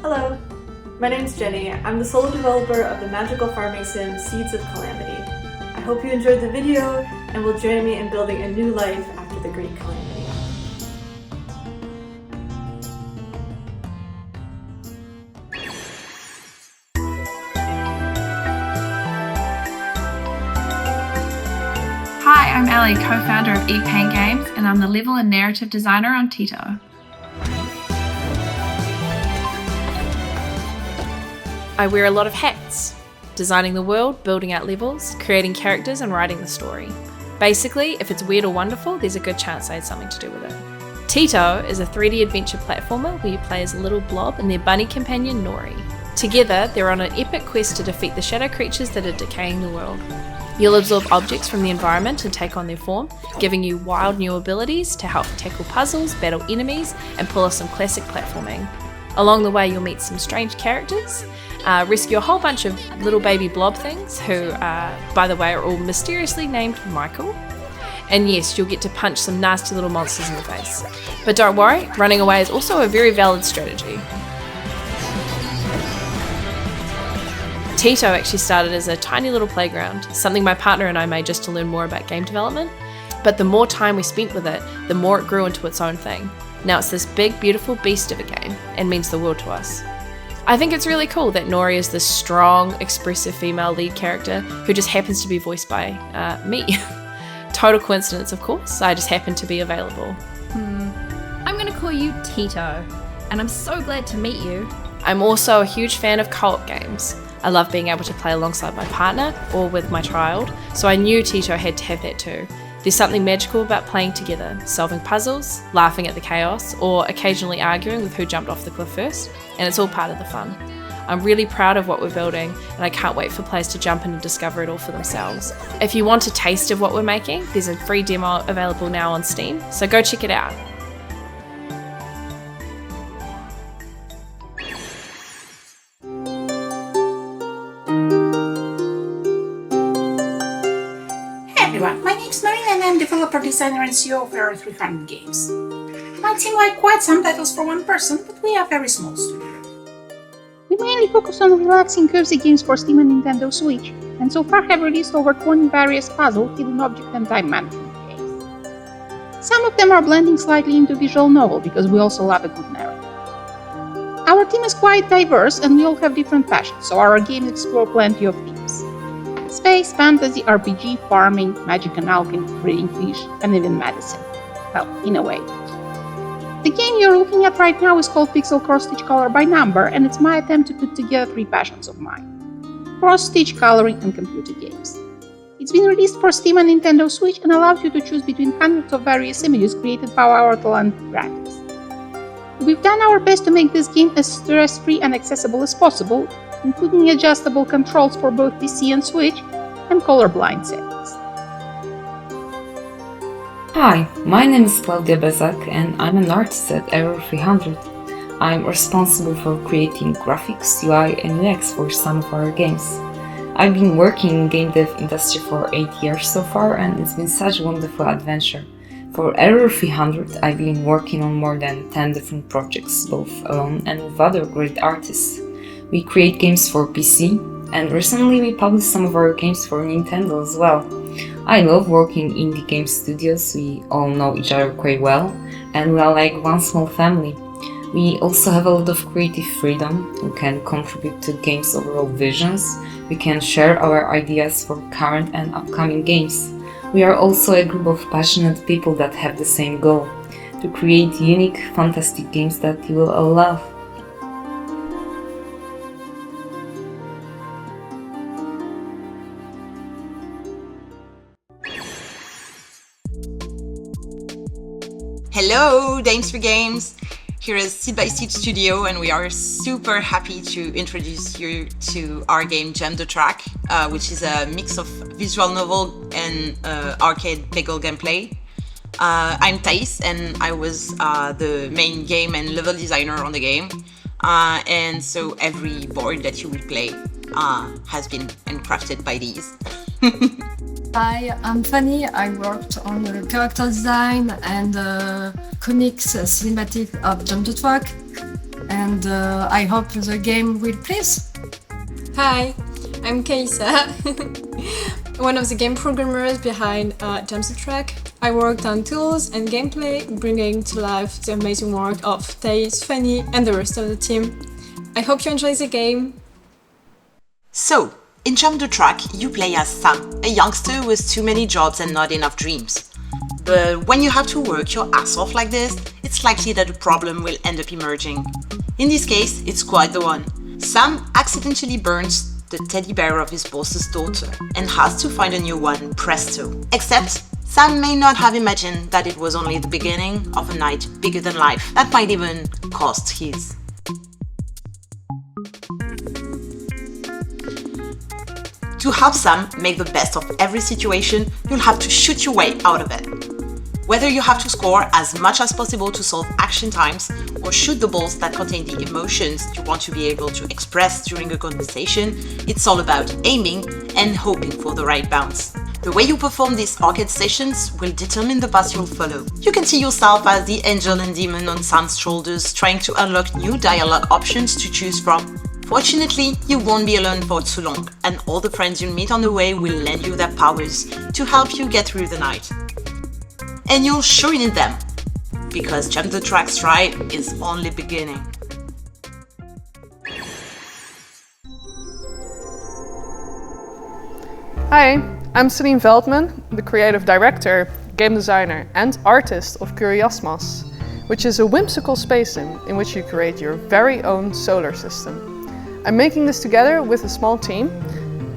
Hello, my name's Jenny. I'm the solo developer of the magical farming sim Seeds of Calamity. I hope you enjoyed the video and will join me in building a new life after the Great Calamity. Hi, I'm Ellie, co-founder of ePain Games, and I'm the level and narrative designer on Tito. I wear a lot of hats, designing the world, building out levels, creating characters and writing the story. Basically, if it's weird or wonderful, there's a good chance I had something to do with it. Tito is a 3D adventure platformer where you play as a little blob and their bunny companion Nori. Together, they're on an epic quest to defeat the shadow creatures that are decaying the world. You'll absorb objects from the environment and take on their form, giving you wild new abilities to help tackle puzzles, battle enemies, and pull off some classic platforming. Along the way, you'll meet some strange characters, rescue a whole bunch of little baby blob things who, by the way, are all mysteriously named Michael. And yes, you'll get to punch some nasty little monsters in the face. But don't worry, running away is also a very valid strategy. Tito actually started as a tiny little playground, something my partner and I made just to learn more about game development. But the more time we spent with it, the more it grew into its own thing. Now it's this big, beautiful beast of a game and means the world to us. I think it's really cool that Nori is this strong, expressive female lead character who just happens to be voiced by me. Total coincidence, of course, I just happened to be available. I'm gonna call you Tito, and I'm so glad to meet you. I'm also a huge fan of co-op games. I love being able to play alongside my partner or with my child, so I knew Tito had to have that too. There's something magical about playing together, solving puzzles, laughing at the chaos, or occasionally arguing with who jumped off the cliff first, and it's all part of the fun. I'm really proud of what we're building, and I can't wait for players to jump in and discover it all for themselves. If you want a taste of what we're making, there's a free demo available now on Steam, so go check it out. My name is Marina and I'm developer, designer and CEO of Error 300 Games. Might seem like quite some titles for one person, but we are a very small studio. We mainly focus on relaxing cozy games for Steam and Nintendo Switch, and so far have released over 20 various puzzle, hidden object and time management games. Some of them are blending slightly into visual novel because we also love a good narrative. Our team is quite diverse and we all have different passions, so our games explore plenty of themes. Space, fantasy, RPG, farming, magic and alchemy, breeding fish, and even medicine. Well, in a way. The game you're looking at right now is called Pixel Cross Stitch Color by Number, and it's my attempt to put together three passions of mine: cross-stitch, coloring, and computer games. It's been released for Steam and Nintendo Switch and allows you to choose between hundreds of various images created by our talented graphics. We've done our best to make this game as stress-free and accessible as possible, including adjustable controls for both PC and Switch, and colorblind settings. Hi, my name is Claudia Bezak and I'm an artist at Error 300. I'm responsible for creating graphics, UI and UX for some of our games. I've been working in game dev industry for 8 years so far and it's been such a wonderful adventure. For Error 300, I've been working on more than 10 different projects, both alone and with other great artists. We create games for PC, and recently we published some of our games for Nintendo as well. I love working in indie game studios, we all know each other quite well, and we are like one small family. We also have a lot of creative freedom, we can contribute to games' overall visions, we can share our ideas for current and upcoming games. We are also a group of passionate people that have the same goal, to create unique, fantastic games that you will all love. Hello, D4G. Here is Seed by Seed Studio, and we are super happy to introduce you to our game Jam the Track, which is a mix of visual novel and arcade Peggle gameplay. I'm Thais, and I was the main game and level designer on the game, and so every board that you will play has been handcrafted by these. Hi, I'm Fanny. I worked on the character design and comics cinematic of Jam the Track, and I hope the game will please. Hi, I'm Keisa, one of the game programmers behind Jam the Track. I worked on tools and gameplay, bringing to life the amazing work of Thais, Fanny, and the rest of the team. I hope you enjoy the game. So, in Jam the Track, you play as Sam, a youngster with too many jobs and not enough dreams. But when you have to work your ass off like this, it's likely that a problem will end up emerging. In this case, it's quite the one. Sam accidentally burns the teddy bear of his boss's daughter and has to find a new one presto. Except Sam may not have imagined that it was only the beginning of a night bigger than life that might even cost his. To help Sam make the best of every situation, you'll have to shoot your way out of it. Whether you have to score as much as possible to solve action times, or shoot the balls that contain the emotions you want to be able to express during a conversation, it's all about aiming and hoping for the right bounce. The way you perform these arcade sessions will determine the path you'll follow. You can see yourself as the angel and demon on Sam's shoulders, trying to unlock new dialogue options to choose from. Fortunately, you won't be alone for too long, and all the friends you'll meet on the way will lend you their powers to help you get through the night. And you'll sure need them, because Jump the Track's ride is only beginning. Hi, I'm Celine Veldman, the creative director, game designer and artist of Curiosmos, which is a whimsical space sim in which you create your very own solar system. I'm making this together with a small team,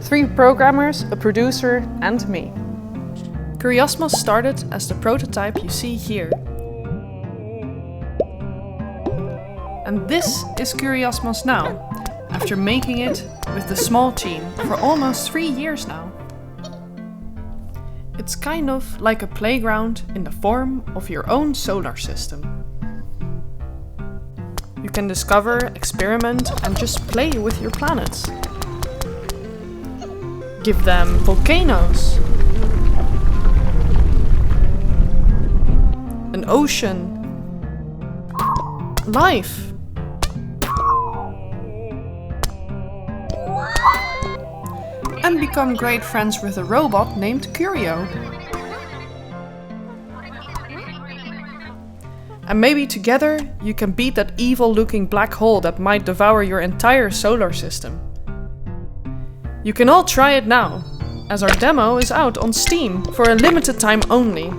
3 programmers, a producer and me. Curiosmos started as the prototype you see here. And this is Curiosmos now, after making it with the small team for almost 3 years now. It's kind of like a playground in the form of your own solar system. You can discover, experiment, and just play with your planets. Give them volcanoes, an ocean, life, and become great friends with a robot named Curio. And maybe together you can beat that evil-looking black hole that might devour your entire solar system. You can all try it now, as our demo is out on Steam for a limited time only.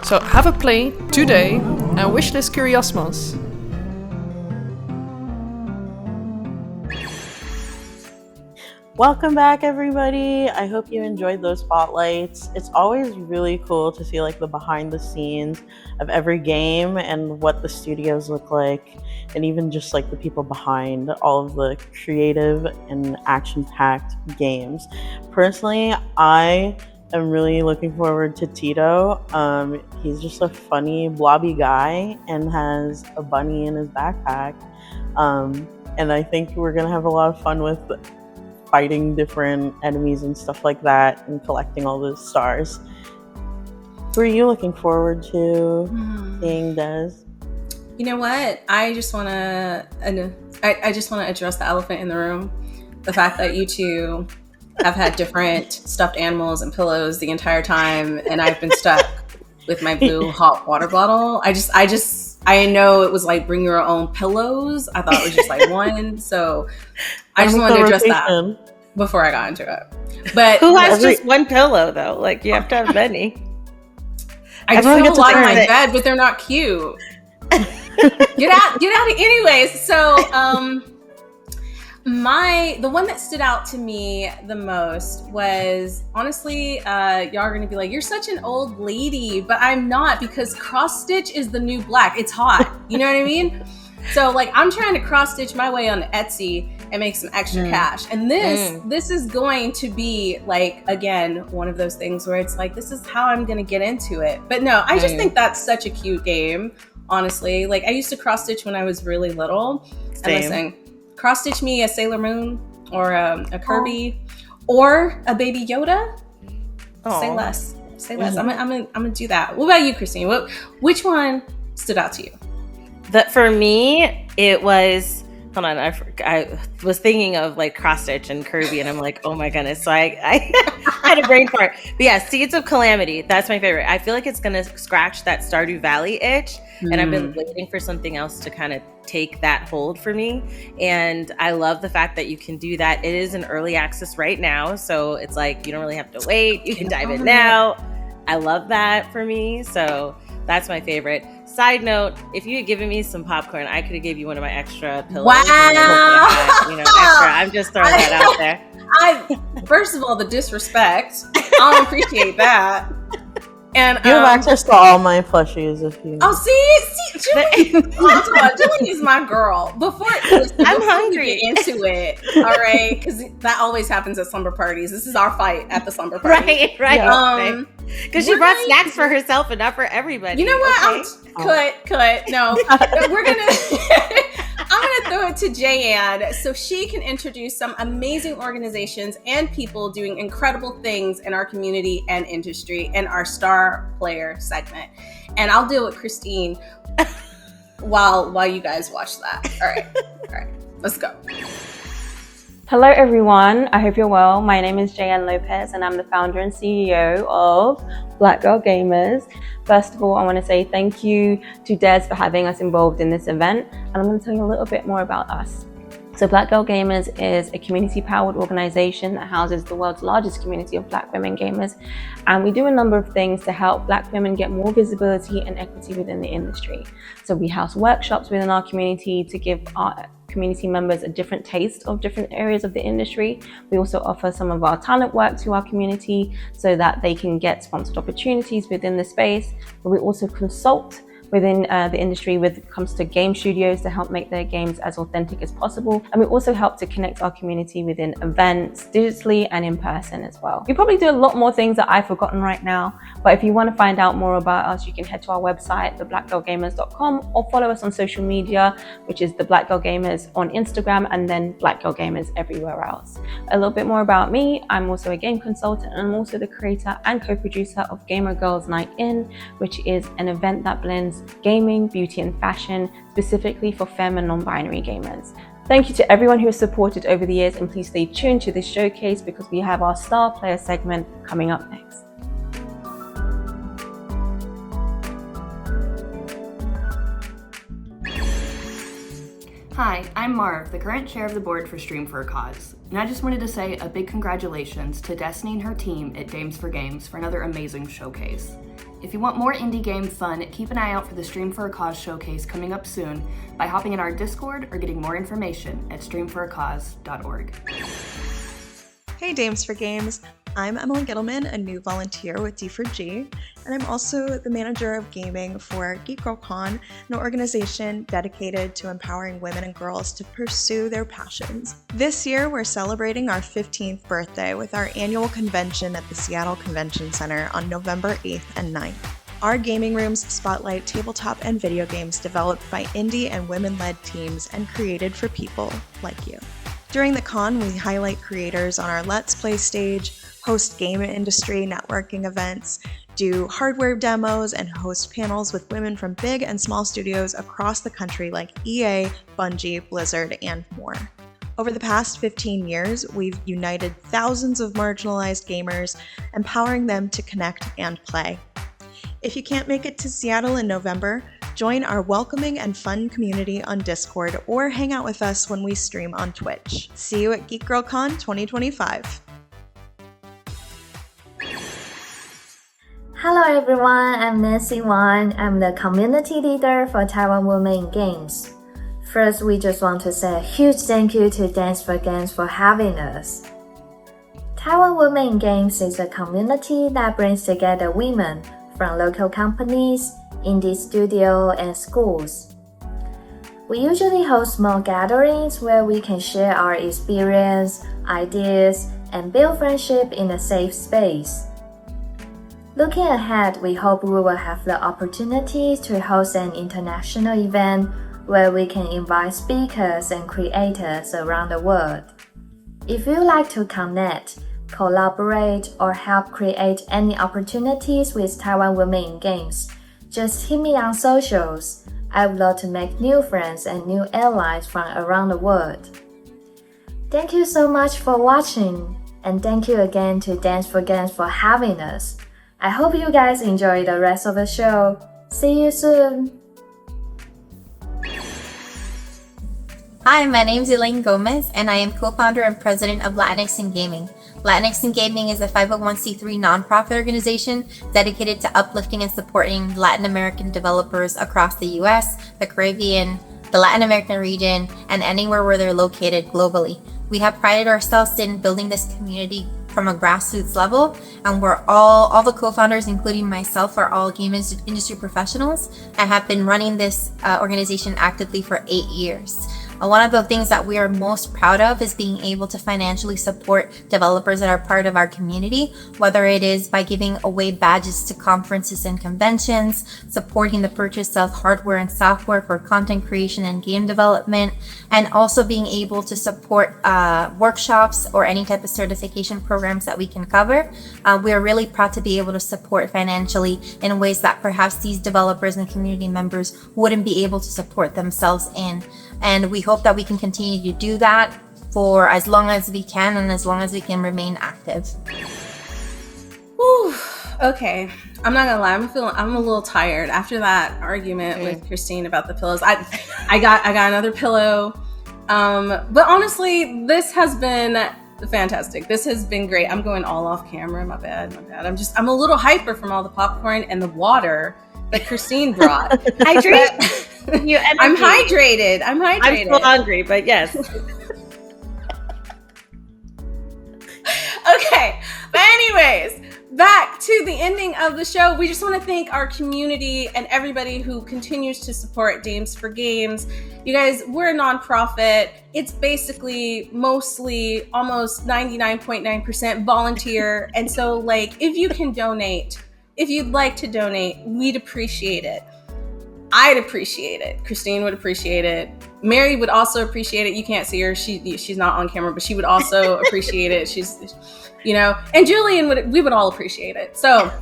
So have a play today and wishlist Curiosmos. Welcome back, everybody. I hope you enjoyed those spotlights. It's always really cool to see like the behind the scenes of every game and what the studios look like, and even just like the people behind all of the creative and action-packed games. Personally, I am really looking forward to Tito. He's just a funny, blobby guy and has a bunny in his backpack. And I think we're gonna have a lot of fun with fighting different enemies and stuff like that and collecting all the stars. Who are you looking forward to seeing, Des? You know what? I just want to address the elephant in the room. The fact that you two have had different stuffed animals and pillows the entire time, and I've been stuck with my blue hot water bottle. I know it was like bring your own pillows. I thought it was just like one. So I just wanted to address that before I got into it. But who has just one pillow though? Like you have to have many. I still like my bed, but they're not cute. Get out anyways. So the one that stood out to me the most was, honestly, y'all are gonna be like, you're such an old lady, but I'm not, because cross stitch is the new black. It's hot. You know what I mean? So like I'm trying to cross stitch my way on Etsy and make some extra cash. And this is going to be like, again, one of those things where it's like, this is how I'm gonna get into it. But no, I just think that's such a cute game, honestly. Like I used to cross stitch when I was really little. Same. And listen, cross stitch me a Sailor Moon or a Kirby or a Baby Yoda. Aww. Say less. I'm gonna do that. What about you, Christine? Which one stood out to you? For me, it was. Hold on, I was thinking of like cross stitch and Kirby, and I'm like, oh my goodness. So I had a brain fart. But yeah, Seeds of Calamity. That's my favorite. I feel like it's gonna scratch that Stardew Valley itch, and I've been waiting for something else to kind of take that hold for me. And I love the fact that you can do that. It is in early access right now, so it's like you don't really have to wait. You can dive in now. I love that for me. So that's my favorite. Side note, if you had given me some popcorn, I could have gave you one of my extra pillows. Wow. Extra. I'm just throwing that out there. First of all, the disrespect. I don't appreciate that. And you have access to all my plushies if you. Oh, see, Julie is my girl. Before I'm hungry. We get into it, all right? Because that always happens at slumber parties. This is our fight at the slumber party, right? Because she brought snacks for herself and not for everybody. You know what? Cut. No, we're gonna. I'm going to throw it to Jayanne so she can introduce some amazing organizations and people doing incredible things in our community and industry in our star player segment. And I'll deal with Christine while you guys watch that. All right, let's go. Hello everyone, I hope you're well. My name is Jayanne Lopez and I'm the founder and CEO of Black Girl Gamers. First of all, I want to say thank you to Des for having us involved in this event, and I'm going to tell you a little bit more about us. So Black Girl Gamers is a community-powered organization that houses the world's largest community of Black women gamers, and we do a number of things to help Black women get more visibility and equity within the industry. So we house workshops within our community to give our community members a different taste of different areas of the industry. We also offer some of our talent work to our community so that they can get sponsored opportunities within the space. But we also consult within the industry when it comes to game studios to help make their games as authentic as possible. And we also help to connect our community within events, digitally and in person as well. We probably do a lot more things that I've forgotten right now, but if you want to find out more about us, you can head to our website, theblackgirlgamers.com, or follow us on social media, which is the Black Girl Gamers on Instagram and then Black Girl Gamers everywhere else. A little bit more about me, I'm also a game consultant and I'm also the creator and co-producer of Gamer Girls Night In, which is an event that blends gaming, beauty and fashion, specifically for femme and non-binary gamers. Thank you to everyone who has supported over the years, and please stay tuned to this showcase because we have our star player segment coming up next. Hi, I'm Marv, the current chair of the board for Stream for a Cause, and I just wanted to say a big congratulations to Destiny and her team at Games for Games for another amazing showcase. If you want more indie game fun, keep an eye out for the Stream for a Cause showcase coming up soon by hopping in our Discord or getting more information at streamforacause.org. Hey Games for Games, I'm Emily Gittleman, a new volunteer with D4G, and I'm also the manager of gaming for Geek Girl Con, an organization dedicated to empowering women and girls to pursue their passions. This year, we're celebrating our 15th birthday with our annual convention at the Seattle Convention Center on November 8th and 9th. Our gaming rooms spotlight tabletop and video games developed by indie and women-led teams and created for people like you. During the con, we highlight creators on our Let's Play stage, host game industry networking events, do hardware demos, and host panels with women from big and small studios across the country like EA, Bungie, Blizzard, and more. Over the past 15 years, we've united thousands of marginalized gamers, empowering them to connect and play. If you can't make it to Seattle in November, join our welcoming and fun community on Discord or hang out with us when we stream on Twitch. See you at Geek Girl Con 2025. Hello everyone, I'm Nancy Wang. I'm the community leader for Taiwan Women in Games. First, we just want to say a huge thank you to Games for Games for having us. Taiwan Women in Games is a community that brings together women from local companies, indie studios, and schools. We usually host small gatherings where we can share our experience, ideas, and build friendship in a safe space. Looking ahead, we hope we will have the opportunity to host an international event where we can invite speakers and creators around the world. If you'd like to connect, collaborate, or help create any opportunities with Taiwan Women in Games, just hit me on socials. I would love to make new friends and new allies from around the world. Thank you so much for watching, and thank you again to Games for Games for having us. I hope you guys enjoy the rest of the show. See you soon! Hi, my name is Elaine Gomez, and I am co-founder and president of Latinx in Gaming. Latinx in Gaming is a 501c3 nonprofit organization dedicated to uplifting and supporting Latin American developers across the US, the Caribbean, the Latin American region, and anywhere where they're located globally. We have prided ourselves in building this community from a grassroots level, and we're all the co-founders, including myself, are all game industry professionals and have been running this organization actively for 8 years. One of the things that we are most proud of is being able to financially support developers that are part of our community, whether it is by giving away badges to conferences and conventions, supporting the purchase of hardware and software for content creation and game development, and also being able to support workshops or any type of certification programs that we can cover. We are really proud to be able to support financially in ways that perhaps these developers and community members wouldn't be able to support themselves in. And we hope that we can continue to do that for as long as we can and as long as we can remain active. Whew. Okay, I'm not gonna lie, I'm a little tired after that argument with Christine about the pillows. I got another pillow. But honestly, this has been fantastic. This has been great. I'm going all off camera, my bad. I'm a little hyper from all the popcorn and the water that Christine brought. I'm hydrated. I'm still hungry, but yes. Okay, but anyways, back to the ending of the show. We just want to thank our community and everybody who continues to support Dames for Games. You guys, we're a nonprofit. It's basically mostly almost 99.9% volunteer. And so if you can donate, if you'd like to donate, we'd appreciate it. I'd appreciate it. Christine would appreciate it. Mary would also appreciate it. You can't see her. She's not on camera, but she would also appreciate it. She's, and Julian we would all appreciate it. So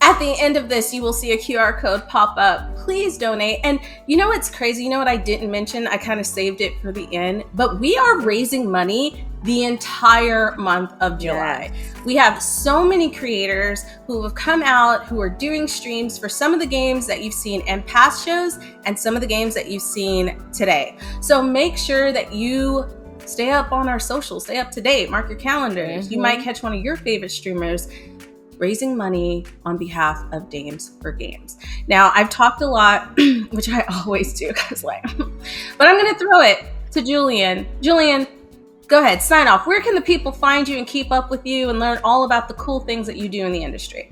at the end of this, you will see a QR code pop up. Please donate. And you know what's crazy? You know what I didn't mention? I kind of saved it for the end, but we are raising money the entire month of July. Yeah. We have so many creators who have come out, who are doing streams for some of the games that you've seen in past shows and some of the games that you've seen today. So make sure that you stay up on our socials, stay up to date, mark your calendars. Mm-hmm. You might catch one of your favorite streamers raising money on behalf of Dames for Games. Now, I've talked a lot, which I always do, but I'm going to throw it to Julian. Julian, go ahead, sign off. Where can the people find you and keep up with you and learn all about the cool things that you do in the industry?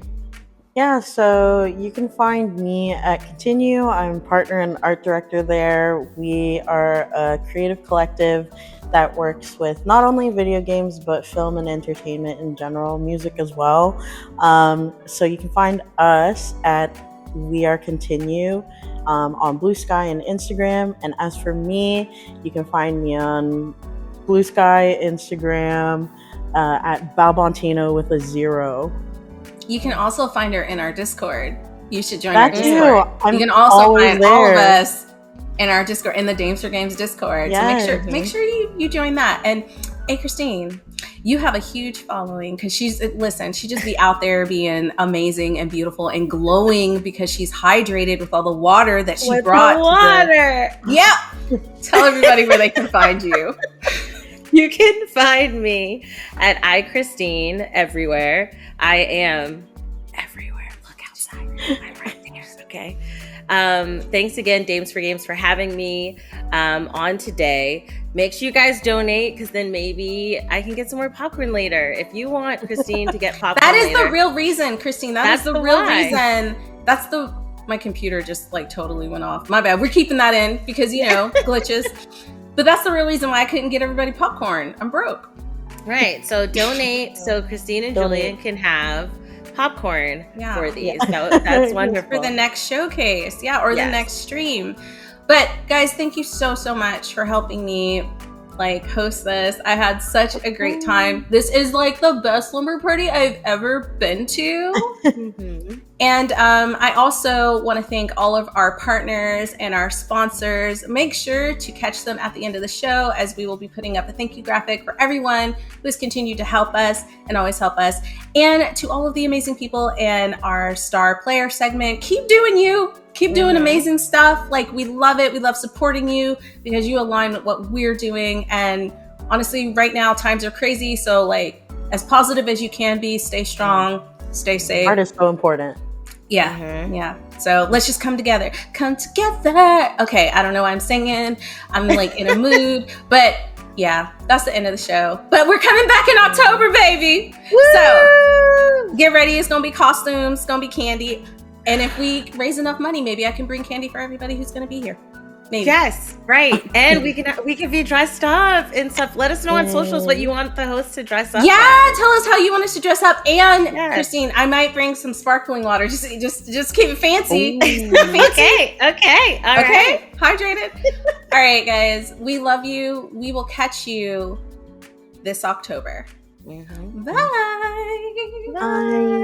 Yeah, so you can find me at Continue. I'm partner and art director there. We are a creative collective that works with not only video games, but film and entertainment in general, music as well. So you can find us at We Are Continue on Blue Sky and Instagram. And as for me, you can find me on Blue Sky, Instagram, at Balbontino with a 0. You can also find her in our Discord. You should join our Discord. You can also find all of us in our Discord, in the Dames for Games Discord. Yes. So make sure you join that. And hey, Christine, you have a huge following because she just be out there being amazing and beautiful and glowing because she's hydrated with all the water that she brought. Yep. Tell everybody where they can find you. You can find me at iChristine everywhere. I am everywhere. Look outside. I'm right there. Okay. Thanks again, Dames for Games, for having me on today. Make sure you guys donate because then maybe I can get some more popcorn later. If you want Christine to get popcorn that is later, the real reason, Christine. That's the real reason. My computer just totally went off. My bad. We're keeping that in because, glitches. But that's the real reason why I couldn't get everybody popcorn. I'm broke. Right. So donate so Christine and Julian can have popcorn for these. Yeah. That's wonderful. For the next showcase. Yeah. Or the next stream. But guys, thank you so much for helping me host this. I had such a great time. This is the best slumber party I've ever been to. Mm-hmm. And I also want to thank all of our partners and our sponsors. Make sure to catch them at the end of the show as we will be putting up a thank you graphic for everyone who has continued to help us and always help us. And to all of the amazing people in our star player segment, keep doing you. Keep doing amazing stuff. We love it. We love supporting you because you align with what we're doing. And honestly, right now times are crazy. So as positive as you can be. Stay strong, stay safe. Art is so important. Yeah, yeah. So let's just come together. Come together. Okay, I don't know why I'm singing. I'm like in a mood, but yeah, that's the end of the show. But we're coming back in October, baby. Woo! So get ready. It's gonna be costumes. It's gonna be candy. And if we raise enough money, maybe I can bring candy for everybody who's gonna be here. Maybe. Yes, right. And we can be dressed up and stuff. Let us know on socials what you want the host to dress up. Yeah, as. tell us how you want us to dress up. And Christine, I might bring some sparkling water. Just keep it fancy. Okay. All right. Hydrated. All right, guys. We love you. We will catch you this October. Bye. Bye.